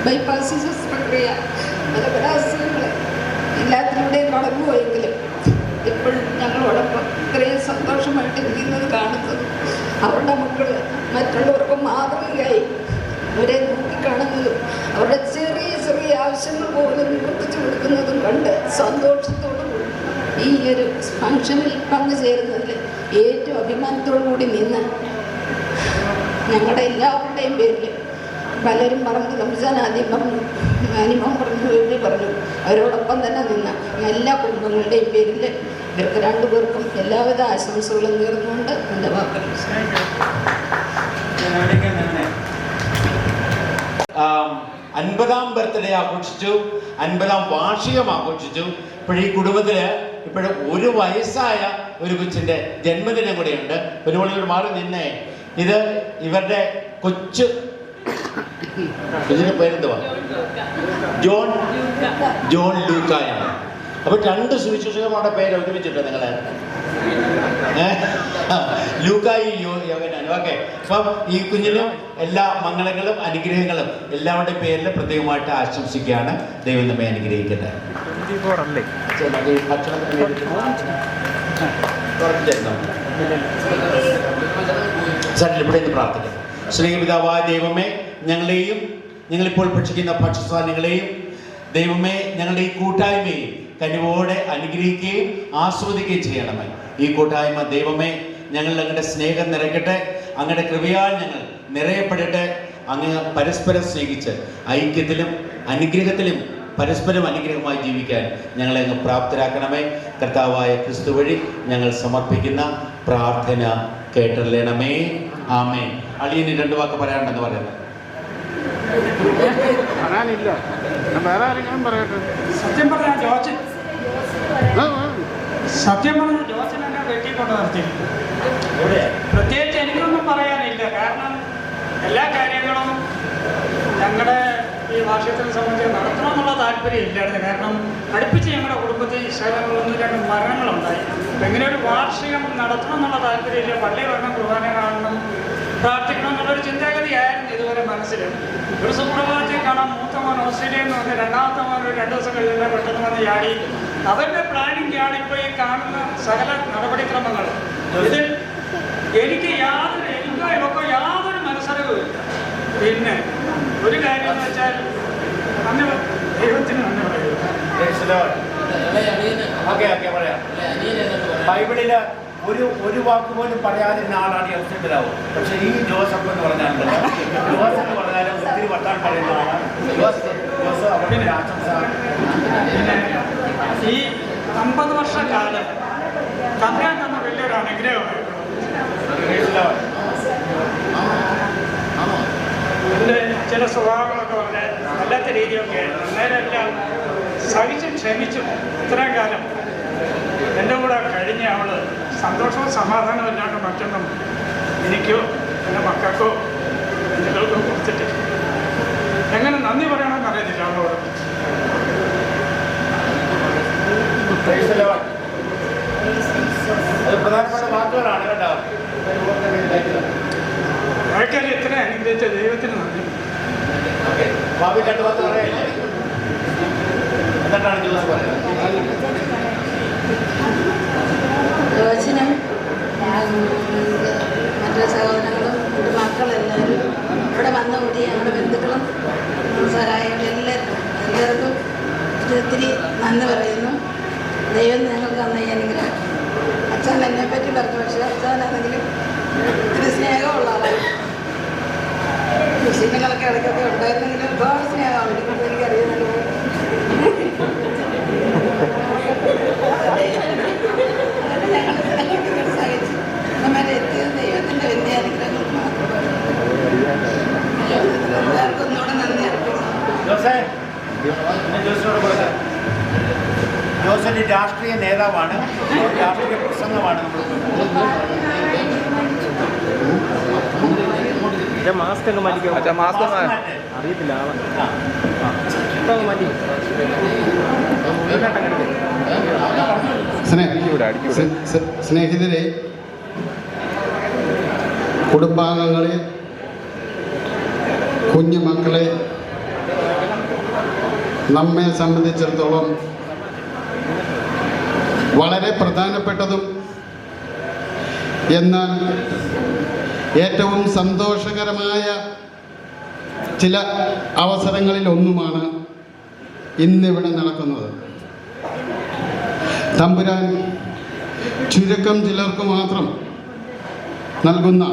ബൈപ്പാസ് ശസ്ത്രക്രിയ പല അസുഖങ്ങൾ എല്ലാത്തിലൂടെയും കടന്നുപോയെങ്കിലും ഇപ്പോഴും ഞങ്ങളോടൊപ്പം ഇത്രയും സന്തോഷമായിട്ട് ഇരിക്കുന്നത് കാണുന്നത്, അവരുടെ മക്കൾ മറ്റുള്ളവർക്ക് മാതൃകയായി അവരെ നോക്കിക്കാണുന്നതും അവരുടെ ചെറിയ ചെറിയ ആവശ്യങ്ങൾ പോലും നിവർത്തിച്ചു കൊടുക്കുന്നതും കണ്ട് സന്തോഷത്തോടു കൂടി ഈ ഒരു ഫംഗ്ഷനിൽ പങ്കുചേരുന്നതിൽ ഏറ്റവും അഭിമാനത്തോടു കൂടി നിന്ന് ഞങ്ങളുടെ എല്ലാവരുടെയും പേരിൽ പലരും പറഞ്ഞു, റംസാൻ ആദ്യം പറഞ്ഞു, അനിമോൻ പറഞ്ഞു, എഴുതി പറഞ്ഞു, അവരോടൊപ്പം തന്നെ നിന്ന എല്ലാ കുടുംബങ്ങളുടെയും പേരിൽ ഇവർക്ക് രണ്ടുപേർക്കും എല്ലാവിധ ആശംസകളും നേർന്നുകൊണ്ട് എൻ്റെ വാക്കുകൾ 50-ാം ബർത്ത്ഡേ ആഘോഷിച്ചു, 50-ാം വാർഷികം ആഘോഷിച്ചു. ഇപ്പോഴീ കുടുംബത്തിൽ ഇപ്പോഴും 1 വയസ്സായ ഒരു കൊച്ചിൻ്റെ ജന്മദിനം കൂടെയുണ്ട്. ഒരു മാറി നിന്നെ ഇത് ഇവരുടെ കൊച്ചു ഇതിൻ്റെ പേരെന്തുവാ? ജോൺ ലൂക്കായാണ്. അപ്പോൾ 2 സുവിശേഷകന്മാരുടെ പേര് ഒരുമിച്ചിട്ട് നിങ്ങളെ ലൂക്കായി യോഗനാണ്. ഓക്കെ, അപ്പം ഈ കുഞ്ഞിനും എല്ലാ മംഗളങ്ങളും അനുഗ്രഹങ്ങളും എല്ലാവരുടെയും പേരിൽ പ്രത്യേകമായിട്ട് ആശംസിക്കുകയാണ്. ദൈവം നമ്മെ അനുഗ്രഹിക്കട്ടെ. സാറിൽ ഇവിടെ നിന്ന് പ്രാർത്ഥിക്കാം. സ്നേഹപിതാവായ ദൈവമേ, ഞങ്ങളെയും ഞങ്ങളിപ്പോൾ ഭക്ഷിക്കുന്ന ഭക്ഷ്യസാധനങ്ങളെയും ദൈവമേ ഞങ്ങളുടെ ഈ കൂട്ടായ്മയും കനിവോടെ അനുഗ്രഹിക്കുകയും ആസ്വദിക്കുകയും ചെയ്യണമേ. ഈ കൂട്ടായ്മ ദൈവമേ ഞങ്ങളിൽ അങ്ങയുടെ സ്നേഹം നിറയ്ക്കട്ടെ, അങ്ങയുടെ കൃപയാൽ ഞങ്ങൾ നിറയപ്പെടട്ടെ. അങ്ങ് പരസ്പരം സ്നേഹിച്ച് ഐക്യത്തിലും അനുഗ്രഹത്തിലും പരസ്പരം അനുഗ്രഹമായി ജീവിക്കാൻ ഞങ്ങളെ അങ്ങ് പ്രാപ്തരാക്കണമേ. കർത്താവായ ക്രിസ്തു വഴി ഞങ്ങൾ സമർപ്പിക്കുന്ന പ്രാർത്ഥന കേട്ടറിയണമേ. ആമേൻ. അളിയന് 2 വാക്ക് പറയാനുണ്ടെന്ന് പറയുന്നത്. പറയാനില്ല, വേറെ ആരെങ്കിലും പറയട്ടെ. സത്യം പറഞ്ഞ ജോച്ചൻ എന്നെ വെട്ടിക്കൊണ്ട് നിർത്തിയിരുന്നു. പ്രത്യേകിച്ച് എനിക്കൊന്നും പറയാനില്ല. കാരണം എല്ലാ കാര്യങ്ങളും ഞങ്ങളുടെ ഈ വാർഷികത്തിനെ സംബന്ധിച്ച് നടത്തണമെന്നുള്ള താല്പര്യം ഇല്ലായിരുന്നു. കാരണം അടുപ്പിച്ച് ഞങ്ങളുടെ കുടുംബത്തിൽ 1-2 മരണങ്ങളുണ്ടായി. അപ്പം ഇങ്ങനെ ഒരു വാർഷികം നടത്തണം എന്നുള്ള താല്പര്യമില്ല. പള്ളി വരണം, കുർബാന കാണണം, പ്രാർത്ഥിക്കണം എന്നുള്ളൊരു ചിന്താഗതിയായിരുന്നു ഇതുവരെ മനസ്സിൽ. ഒരു സുപ്രഭാതത്തിൽ കാണാം, മൂത്ത മോൻ ഓസ്ട്രേലിയയിൽ നിന്ന് വന്ന്, രണ്ടാമത്തെ മോൻ ഒരു 2 ദിവസം കഴിഞ്ഞാൽ പെട്ടെന്ന് വന്ന് ചാടി. അവരുടെ പ്ലാനിങ്ങാണ് ഇപ്പോൾ ഈ കാണുന്ന സകല നടപടിക്രമങ്ങൾ. ഇതിൽ എനിക്കോ ഇവക്കോ യാതൊരു മനസ്സറിവുമില്ല. പിന്നെ ഒരു കാര്യം എന്ന് വെച്ചാൽ ദൈവത്തിന് നന്ദി പറയുക. ബൈബിളില് ഒരു വാക്ക് പോലും പറയാതിരുന്ന ആളാണ് യോസേപ്പിതാവ്. പക്ഷെ ഈ ജോസഫ് എന്ന് പറഞ്ഞാൽ ജോസഫ് എന്ന് പറഞ്ഞാലും ഒത്തിരി വട്ടാൻ പറയുന്നതാണ്. പിന്നെ ഈ 50 വർഷക്കാലം തമ്പ്രാൻ തന്ന വലിയൊരു അനുഗ്രഹമായിരുന്നു. എൻ്റെ ചില സ്വഭാവങ്ങളൊക്കെ വളരെ വല്ലാത്ത രീതിയൊക്കെ ആയിരുന്നു. അന്നേരമെല്ലാം സഹിച്ചും ക്ഷമിച്ചും ഇത്രയും കാലം എൻ്റെ കൂടെ കഴിഞ്ഞ അവൾ സന്തോഷവും സമാധാനവും ഇല്ലാണ്ട് മറ്റൊന്നും എനിക്കോ എൻ്റെ മക്കൾക്കോ കുഞ്ഞുങ്ങൾക്കോ കൊടുത്തിട്ട് എങ്ങനെ നന്ദി പറയണമെന്ന് അറിയത്തില്ല അവളോട്. അത് പ്രധാനപ്പെട്ട വാക്കുകളാണ് കേട്ടോ. മഴക്കാലം ഇത്ര അനുഗ്രഹിച്ച ദൈവത്തിന് നന്ദി. ഭാവി 2 വാക്ക് പറയല്ലേ? എന്താണ് ജോസ് പറയുന്നത്? ജോസിനും മറ്റു സഹോദരങ്ങളും എൻ്റെ മക്കളെല്ലാവരും ഇവിടെ വന്നുകൂടി ഞങ്ങളുടെ ബന്ധുക്കളും സഹായികളും എല്ലാവർക്കും ഒത്തിരി നന്ദി പറയുന്നു. ദൈവം ഞങ്ങൾക്ക് അച്ഛൻ എന്നെ പറ്റി പറഞ്ഞു. പക്ഷേ അച്ഛനാണെങ്കിലും ഒരു സ്നേഹമുള്ള ആളാണ്. വിഷയങ്ങളൊക്കെ ഇടയ്ക്കൊക്കെ ഉണ്ടായിരുന്നെങ്കിലും ഒരുപാട് സ്നേഹമാണ് എനിക്കറിയുന്നത്. സഹിച്ച് നമ്മെ എത്തിയത് ദൈവത്തിൻ്റെ വലിയ അനുഗ്രഹങ്ങൾ മാത്രം. എല്ലാവർക്കും ഒന്നുകൂടെ നന്ദി അർപ്പിക്കുന്നു. ജോസഫ് രാഷ്ട്രീയ നേതാവാണ്, രാഷ്ട്രീയ പ്രസംഗമാണ് മാസ്ക് ഒക്കെ മാറ്റിക്കോ. മാസ്ക് അറിയത്തില്ല സ്നേഹിതരെ, കുടുംബാംഗങ്ങളെ, കുഞ്ഞുമക്കളെ, നമ്മെ സംബന്ധിച്ചിടത്തോളം വളരെ പ്രധാനപ്പെട്ടതും എന്നാൽ ഏറ്റവും സന്തോഷകരമായ ചില അവസരങ്ങളിൽ ഒന്നുമാണ് ഇന്നിവിടെ നടക്കുന്നത്. തമ്പുരാൻ ചുരുക്കം ചിലർക്ക് മാത്രം നൽകുന്ന,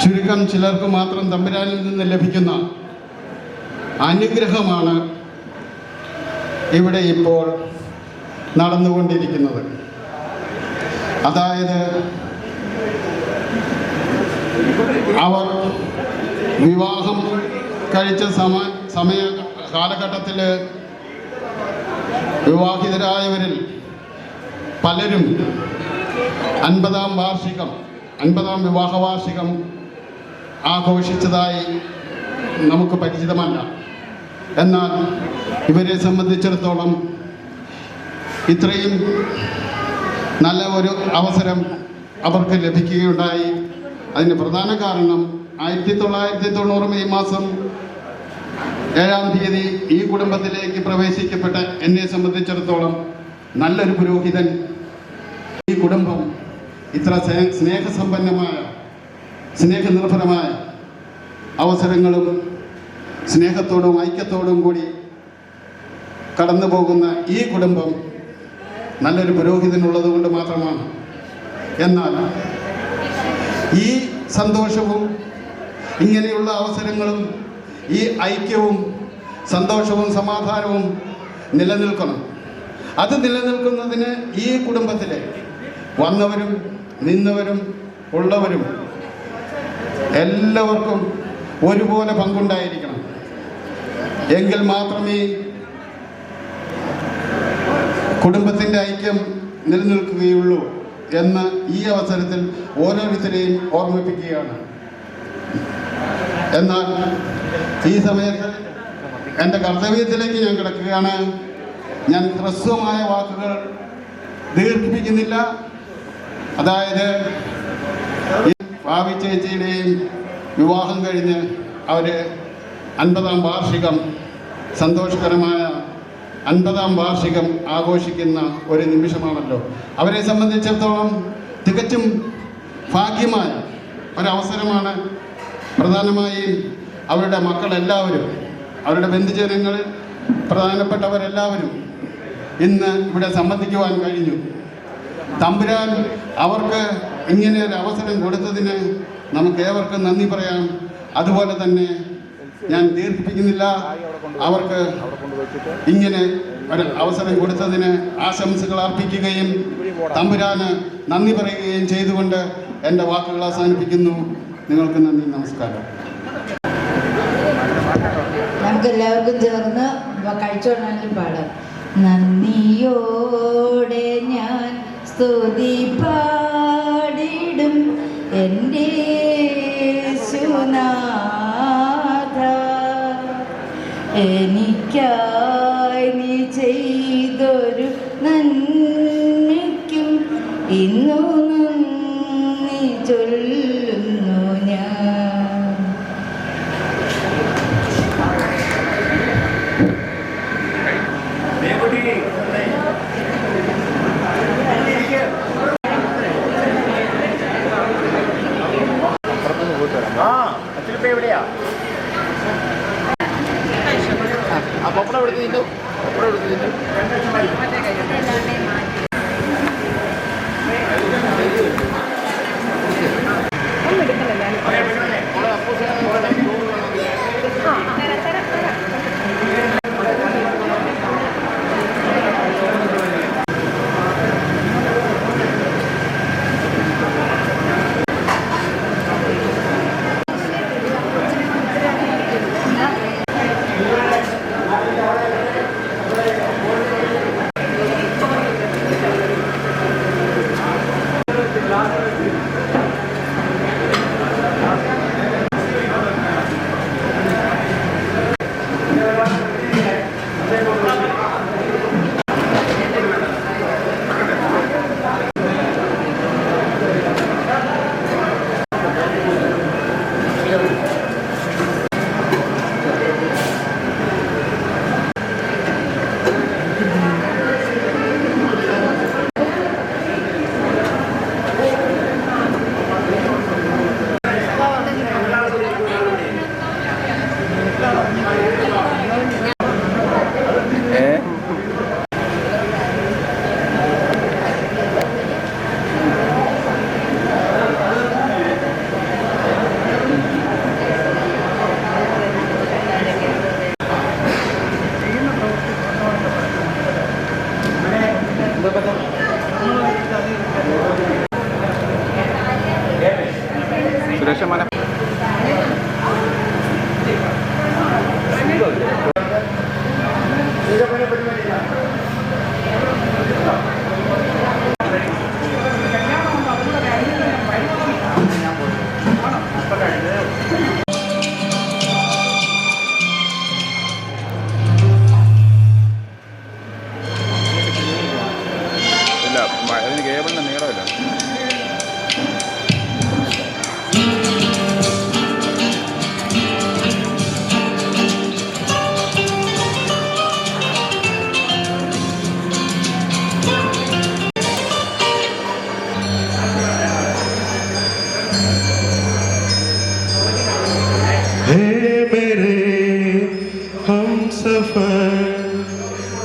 ചുരുക്കം ചിലർക്ക് മാത്രം തമ്പുരാനിൽ നിന്ന് ലഭിക്കുന്ന അനുഗ്രഹമാണ് ഇവിടെ ഇപ്പോൾ നടന്നുകൊണ്ടിരിക്കുന്നത്. അതായത് അവർ വിവാഹം കഴിച്ച സമയ കാലഘട്ടത്തിൽ വിവാഹിതരായവരിൽ പലരും 50ാം വിവാഹ വാർഷികം ആഘോഷിച്ചതായി നമുക്ക് പരിചിതമല്ല. എന്നാൽ ഇവരെ സംബന്ധിച്ചിടത്തോളം ഇത്രയും നല്ല ഒരു അവസരം അവർക്ക് ലഭിക്കുകയുണ്ടായി. അതിന് പ്രധാന കാരണം 1990 മെയ് മാസം 7-ാം തീയതി ഈ കുടുംബത്തിലേക്ക് പ്രവേശിക്കപ്പെട്ട എന്നെ സംബന്ധിച്ചിടത്തോളം നല്ലൊരു പുരോഹിതൻ ഈ കുടുംബം ഇത്ര സ്നേഹസമ്പന്നമായ, സ്നേഹനിർഭരമായ അവസരങ്ങളും സ്നേഹത്തോടും ഐക്യത്തോടും കൂടി കടന്നു പോകുന്ന ഈ കുടുംബം നല്ലൊരു പുരോഹിതനുള്ളത് കൊണ്ട് മാത്രമാണ്. എന്നാൽ ഈ സന്തോഷവും ഇങ്ങനെയുള്ള അവസരങ്ങളും ഈ ഐക്യവും സന്തോഷവും സമാധാനവും നിലനിൽക്കണം. അത് നിലനിൽക്കുന്നതിന് ഈ കുടുംബത്തിലെ വന്നവരും നിന്നവരും ഉള്ളവരും എല്ലാവർക്കും ഒരുപോലെ പങ്കുണ്ടായിരിക്കണം. എങ്കിൽ മാത്രമേ കുടുംബത്തിൻ്റെ ഐക്യം നിലനിൽക്കുകയുള്ളൂ എന്ന് ഈ അവസരത്തിൽ ഓരോരുത്തരെയും ഓർമ്മിപ്പിക്കുകയാണ്. എന്നാൽ ഈ സമയത്ത് എൻ്റെ കർത്തവ്യത്തിലേക്ക് ഞാൻ കിടക്കുകയാണ്. ഞാൻ ഹ്രസ്വമായ വാക്കുകൾ ദീർഘിപ്പിക്കുന്നില്ല. അതായത് ഭാവി ചേച്ചിയുടെയും വിവാഹം കഴിഞ്ഞ് അവർ 50ാം വാർഷികം, സന്തോഷകരമായ 50ാം വാർഷികം ആഘോഷിക്കുന്ന ഒരു നിമിഷമാണല്ലോ. അവരെ സംബന്ധിച്ചിടത്തോളം തികച്ചും ഭാഗ്യമായ ഒരവസരമാണ്. പ്രധാനമായും അവരുടെ മക്കളെല്ലാവരും, അവരുടെ ബന്ധുജനങ്ങൾ, പ്രധാനപ്പെട്ടവരെല്ലാവരും ഇന്ന് ഇവിടെ സംബന്ധിക്കുവാൻ കഴിഞ്ഞു. തമ്പുരാൻ അവർക്ക് ഇങ്ങനെ ഒരു അവസരം കൊടുത്തതിന് നമുക്ക് ഏവർക്കും നന്ദി പറയാം. അതുപോലെ തന്നെ ഞാൻ ദീർഘിപ്പിക്കുന്നില്ല. അവർക്ക് ഇങ്ങനെ ഒരു അവസരം കൊടുത്തതിന് ആശംസകൾ അർപ്പിക്കുകയും തമ്പുരാന് നന്ദി പറയുകയും ചെയ്തുകൊണ്ട് എൻ്റെ വാക്കുകൾ അവസാനിപ്പിക്കുന്നു. നിങ്ങൾക്ക് നന്ദി, നമസ്കാരം. നമുക്കെല്ലാവർക്കും ചേർന്ന് കഴിച്ചോണ്ടാലും പാടാം. നന്ദിയോടെ ഞാൻ സ്തുതി പാടിടും എൻ്റെ യേശുനാഥ, എനിക്കായി നീ ചെയ്തൊരു നന്മയ്ക്കും ഇന്നു നന്ദി ചൊല്ലുന്നു ഞാൻ. എവിടെയാ പപ്പടം എടുത്ത് തിന്നു, പപ്പടം എടുത്ത് തിന്നു. സുരേഷ് മന ഇല്ല, അതിന് കേബിളിൻ്റെ നീളമില്ല.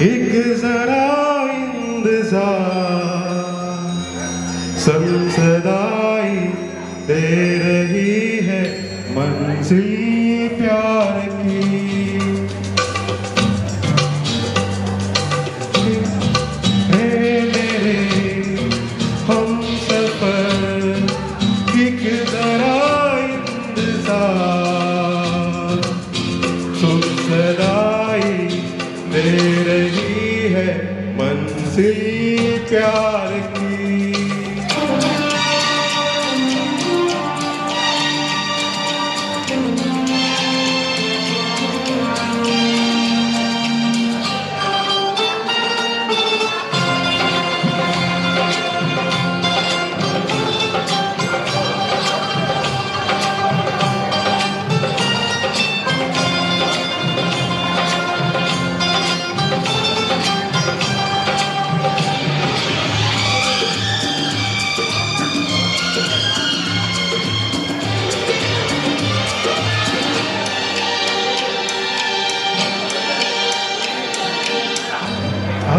एक जरा इंतजार सदाई दे रही है मंजिल प्यार की। हे मेरे हम सफर एक जरा इंतजार सदाई दे रही है मंजिल प्यार की।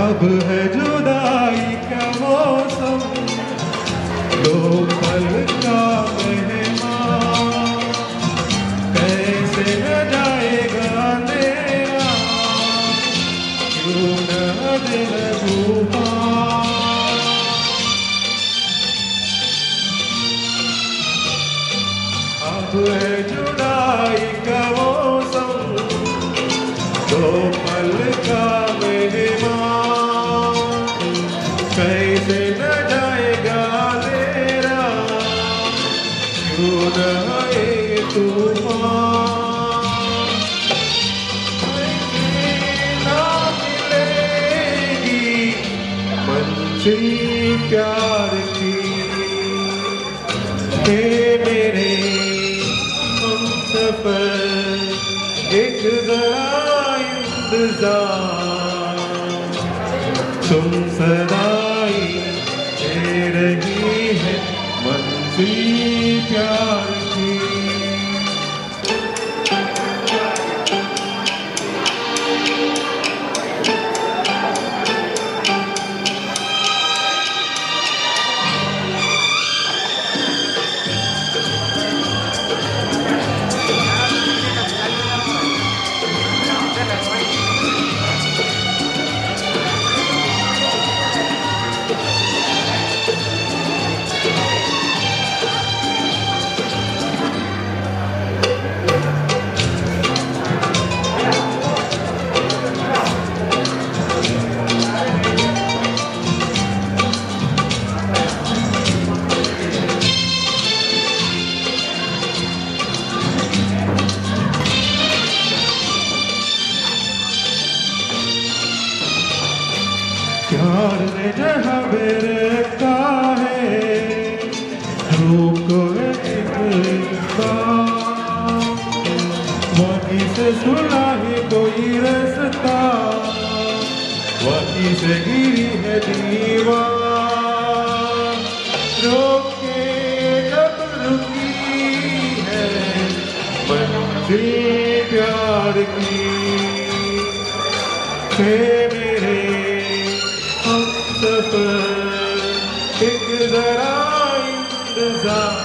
अब है जुदाई का मौसम, दो पल का मेहमान, कैसे न जाएगा मेरा क्यों न दिल तूफान। अब है जुदाई का मौसम, दो पल का मेहमान, कैसे न जाएगा मेरा क्यों न आए तूफान। ना मिलेगी मंजिल प्यार की। हे मेरे हम सफर एक जरा इंतजार तुम सदाई दे रही है मंजिल प्यार की। प्यार ने जहाँ रखा है रूप को वही से सुना है कोई रास्ता, वही से गिरी है दीवार, रोके जब रुकी है मंजिल प्यार की। मेरे हम सफर एक जरा इंतजार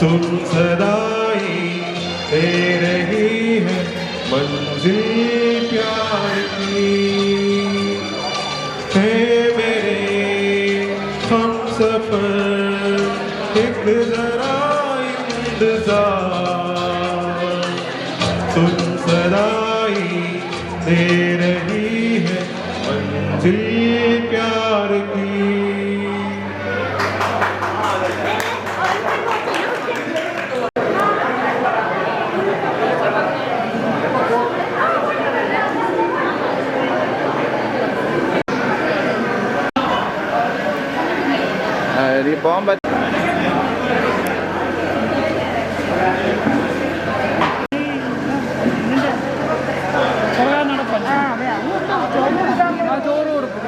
सुन सदाई दे रही है मंजिल प्यार की। हे मेरे हम सफर एक जराई इंतजार सुन सराई दे रही है मंजिल प्यार की। എനിക്ക് പോകാൻ പറ്റും. ചോറ് കൊടുക്കും.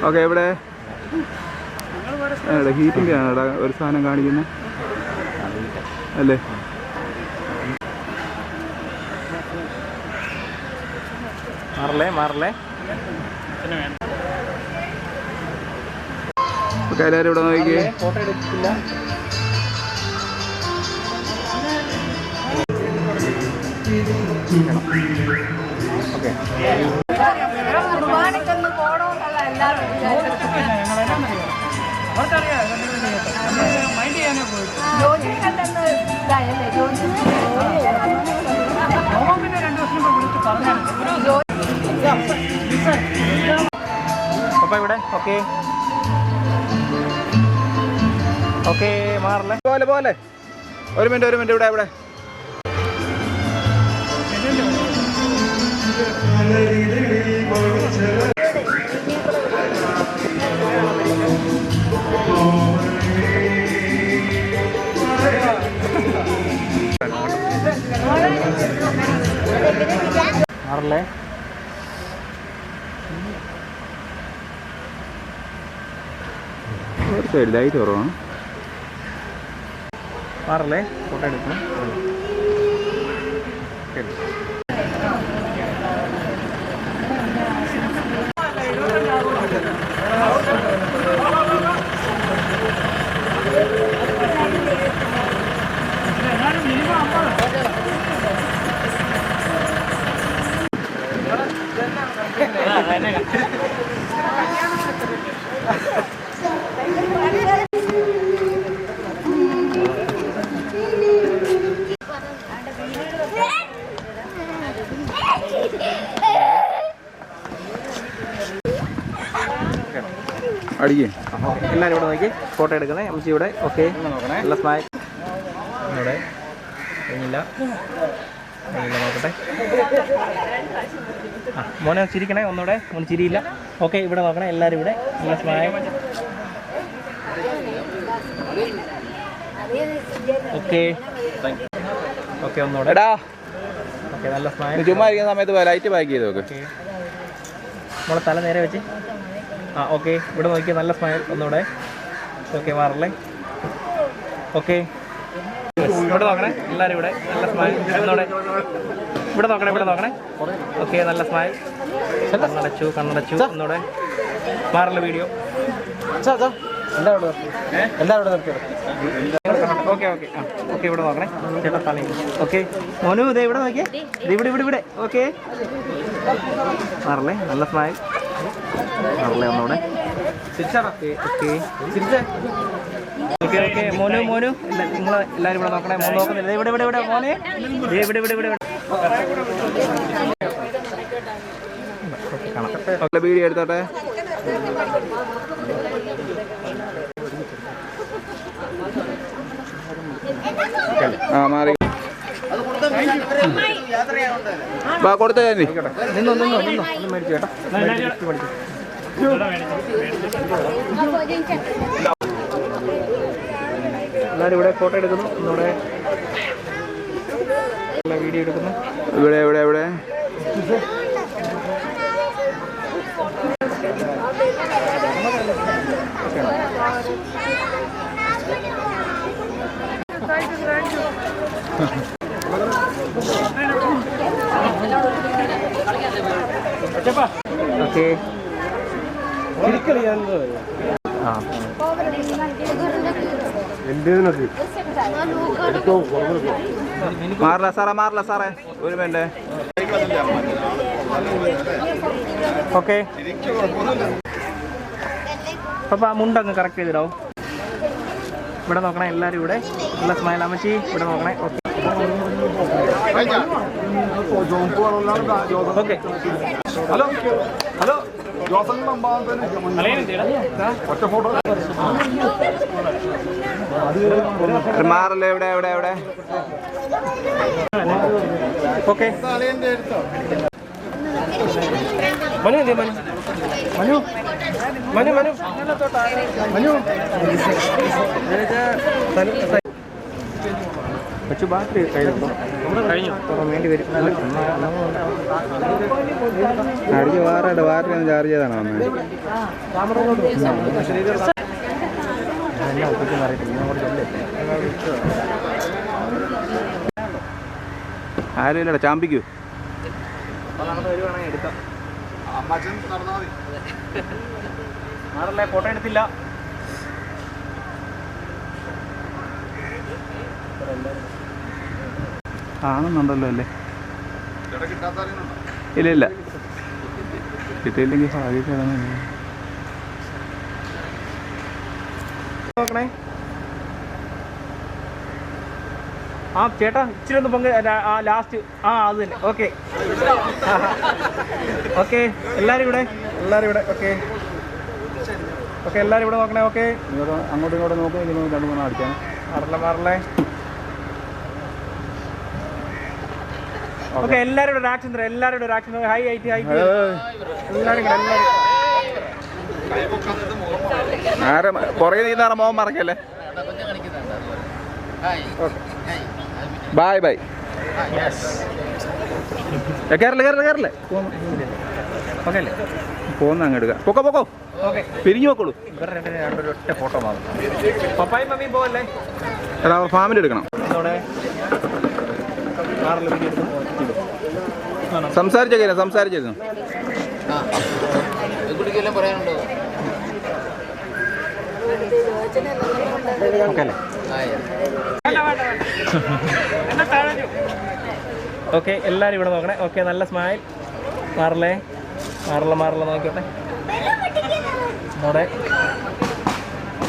ഓക്കെ, ഇവിടെ ഹീറ്റിൻ്റെ ആണ് ഒരു സാധനം കാണിക്കുന്നത് അല്ലേ? മാറല്ലേ ഓക്കെ, എല്ലാവരും ഇവിടെ നോക്കിയേ. ഫോട്ടോ എടുക്കില്ല. ഓക്കെ, അപ്പൊ ഇവിടെ ഓക്കെ ഓക്കെ മാറല്ലേ. പോലെ ഒരു മിനിറ്റ് ഇവിടെ മാറല്ലേ. ഒരു സൈഡ് ലൈറ്റ് കുറവാണ്. മാറല്ലേ, ഫോട്ടോ എടുക്കണം. അടിക്കേ എല്ലാവരും ഇവിടെ നോക്കി ഫോട്ടോ എടുക്കണേ അമ്മച്ചി ഇവിടെ. ഓക്കെ, നല്ല സ്മൈൽ. ഇവിടെ കഴിഞ്ഞില്ല, നോക്കട്ടെ. ആ മോനെ ചിരിക്കണേ ഒന്നുകൂടെ. മോന് ചിരിയില്ല. ഓക്കെ, ഇവിടെ നോക്കണേ എല്ലാവരും ഇവിടെ. നല്ല സ്മൈൽ. ഓക്കെ ഓക്കെ, ഒന്നുകൂടെ. ഓക്കെ, നല്ല സ്മൈൽ. ചുമ്മാ ഇരിക്കുന്ന സമയത്ത് ലൈറ്റ് പാക്ക് ചെയ്ത് നോക്ക്. നമ്മളെ തല നേരെ വെച്ച്. ആ ഓക്കെ, ഇവിടെ നോക്കിയാൽ നല്ല സ്മൈൽ. ഒന്നുകൂടെ. ഓക്കെ, മാറല്ലേ. ഓക്കെ, ഇവിടെ നോക്കണേ എല്ലാവരും ഇവിടെ. നല്ല സ്മൈൽ. ഒന്നുകൂടെ ഇവിടെ നോക്കണേ, ഇവിടെ നോക്കണേ. ഓക്കെ, നല്ല സ്മൈൽ. കണ്ണടച്ചു, കണ്ണടച്ചു. ഒന്നുകൂടെ മാറല്ല വീഡിയോ. ഓക്കെ ഓക്കെ, ആ ഓക്കെ, ഇവിടെ നോക്കണേ ചേട്ടാ തല. ഓക്കെ മോനു ഇതേ ഇവിടെ നോക്കിയേ. ഇവിടെ ഇവിടെ ഇവിടെ. ഓക്കെ, മാറല്ലേ. നല്ല സ്മൈൽ. മാറല്ലേ. ഒന്നുകൂടെ. ഓക്കെ ഓക്കെ, മോനു മോനു നിങ്ങൾ എല്ലാവരും ഇവിടെ നോക്കണേ. മോൻ നോക്കുന്നില്ല. ഇവിടെ ഇവിടെ ഇവിടെ മോനെ. ഇവിടെ ഇവിടെ ഇവിടെ കാണാം. വീഡിയോ എടുത്തോട്ടെ. ആ മാറി കൊടുത്തേ. നിന്നോ നിന്നോ നിന്നോ ഒന്ന് മേടിച്ചു കേട്ടോ. എല്ലാവരും ഇവിടെ ഫോട്ടോ എടുക്കുന്നു. ഒന്നുകൂടെ വീഡിയോ എടുക്കുന്നു. ഇവിടെ എവിടെ എവിടെ ഓക്കെ, മാറില്ല സാറേ, മാറില്ല സാറേ, ഒരു മിനിറ്റ്. ഓക്കെ, അപ്പം ആ മുണ്ടങ്ങ് കറക്റ്റ് ചെയ്തിടാവും. ഇവിടെ നോക്കണേ എല്ലാവരും ഇവിടെ. നല്ല സ്മൈൽ. അമ്മച്ചി ഇവിടെ നോക്കണേ. Okay okay. ഹലോ ഹലോ, മാറല്ലേ. എവിടെ എവിടെ എവിടെ. ഓക്കെ, മനു എന്ത് മനു മനു മനു മനു മനു കൊച്ചു ബാറ്ററി കഴിഞ്ഞു വേണ്ടി വരും. അടിച്ച് വാറയുടെ ബാറ്ററി ഒന്ന് ചാർജ് ചെയ്താണോ വന്നത്? ആരും ഇല്ലടാ, ചാമ്പിക്കൂ. എടുക്കാം. മാറല്ലേ, ഫോട്ടോ എടുത്തില്ല. കാണുന്നുണ്ടല്ലോ അല്ലേ? ഇല്ല ഇല്ല, കിട്ടിയില്ലെങ്കിൽ നോക്കണേ. ആ ചേട്ടാ ഇച്ചിരി ഒന്ന് പങ്ക് ആ ലാസ്റ്റ്. ആ അത് തന്നെ. ഓക്കെ ഓക്കെ, എല്ലാവരും ഇവിടെ. എല്ലാവരും ഇവിടെ. ഓക്കെ ഓക്കെ, എല്ലാവരും ഇവിടെ നോക്കണേ. ഓക്കെ, അങ്ങോട്ടും ഇങ്ങോട്ടും നോക്കി 2-3 അടിക്കാൻ. മാറല്ലേ മാറല്ലേ. ഓക്കെ, എല്ലാവരും ഇവിടെ ആക്ഷൻ തരാം. എല്ലാവരും ഇവിടെ ആക്ഷൻ. ഹൈ ആയിട്ട് ഹൈ. എല്ലാവരും ഇവിടെ. എല്ലാവരും ആരെ പുറകെ നീന്താറ മോഹൻ മറക്കല്ലേ. Bye bye. കയറില്ലേ കയറില്ലേ കയറില്ലേ. ഓക്കെ അല്ലേ, പോകുന്ന അങ്ങ് എടുക്കാം. പൊക്കോ പൊക്കോ. ഓക്കെ, പിരിഞ്ഞു നോക്കോളൂ. ഇവരുടെ ഒറ്റ ഫോട്ടോ മാത്രം. പപ്പായും മമ്മിയും പോവല്ലേ. എടാ ഫാമിലി എടുക്കണം. സംസാരിച്ചേക്കാം, സംസാരിച്ചിരുന്നു. ഓക്കെ, എല്ലാവരും ഇവിടെ നോക്കണേ. ഓക്കെ, നല്ല സ്മൈൽ. മാറല്ലേ. മാറല്ല നോക്കിയോട്ടെ. അവിടെ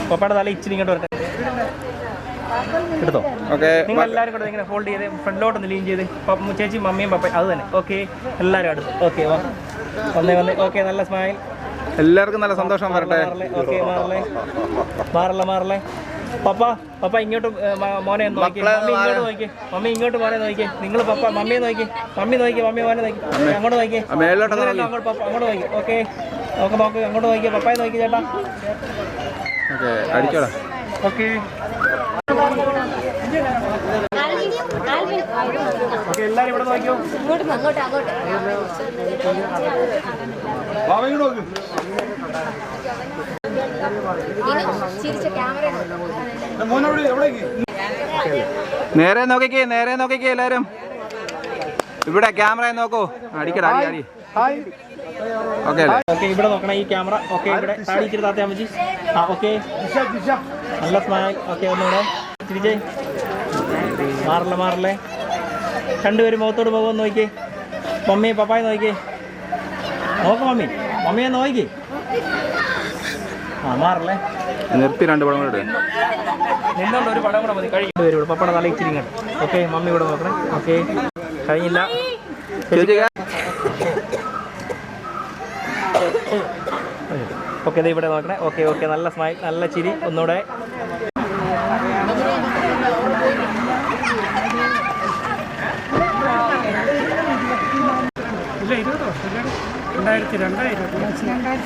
പപ്പയുടെ തല ഇച്ചിരി ഇങ്ങോട്ട് വരട്ടെ. എടുത്തോ. ഓക്കെ, നിങ്ങൾ എല്ലാവരും കൂടെ ഇങ്ങനെ ഹോൾഡ് ചെയ്ത് ഫ്രണ്ടിലോട്ടൊന്ന് ലീൻ ചെയ്ത് ചേച്ചി മമ്മിയും പപ്പയും അത് തന്നെ. ഓക്കെ, എല്ലാവരും അടുത്ത്. ഓക്കെ, വന്നേ. ഓക്കെ, നല്ല സ്മൈൽ. എല്ലാവർക്കും നല്ല സന്തോഷം വരട്ടെ. ഓക്കെ, മാറല്ലേ. പപ്പ ഇങ്ങോട്ട് മോനെ നോക്കി. മമ്മി ഇങ്ങോട്ട് മോനെ നോക്കി. നിങ്ങൾ പപ്പ മമ്മിയെ നോക്കി. മമ്മി മോനെ നോക്കി. അങ്ങോട്ട് നോക്കി. അങ്ങോട്ട് നോക്കി. ഓക്കെ, നോക്ക്. അങ്ങോട്ട് നോക്കി. പപ്പായെ നോക്കി ചേട്ടാ. ഓക്കെ, അടിച്ചോടാ. ഓക്കെ, എല്ലാരും ഇവിടെ നോക്കിയോ. നേരെ നോക്കിക്കേ എല്ലാരും. ഇവിടെ ക്യാമറ നോക്കൂ. അടിക്കടാ, അടി. ഓക്കെ, ഇവിടെ നോക്കണം ഈ ക്യാമറ. ഓക്കെ, ഇവിടെ താടി ഇച്ചിരി താത്തയാ മതി. ഓക്കെ, നല്ല സ്മൈൽ. ഓക്കെ, ഒന്നുകൂടെ തിരിച്ചേ. മാറല്ലേ. രണ്ടുപേരും മുഖത്തോട് പോകുമെന്ന് നോക്കിയേ. മമ്മിയെ പപ്പായെ നോക്കിയേ. നോക്ക് മമ്മിയെ നോക്കി. മാറല്ലേ. നിർത്തി 2 പടം കൂടെ നിന്നോണ്ട് ഒരു പടം കൂടെ മതി. കഴിയും. പപ്പയുടെ തല ഇച്ചിരി ഇങ്ങോട്ട്. ഓക്കെ, മമ്മി ഇവിടെ നോക്കണേ. ഓക്കെ, കഴിഞ്ഞില്ല. ഓക്കെ, ഇവിടെ നോക്കണേ. ഓക്കെ, നല്ല സ്മൈൽ, നല്ല ചിരി. ഒന്നുകൂടെ. ഇല്ല, 20 വർഷം 2002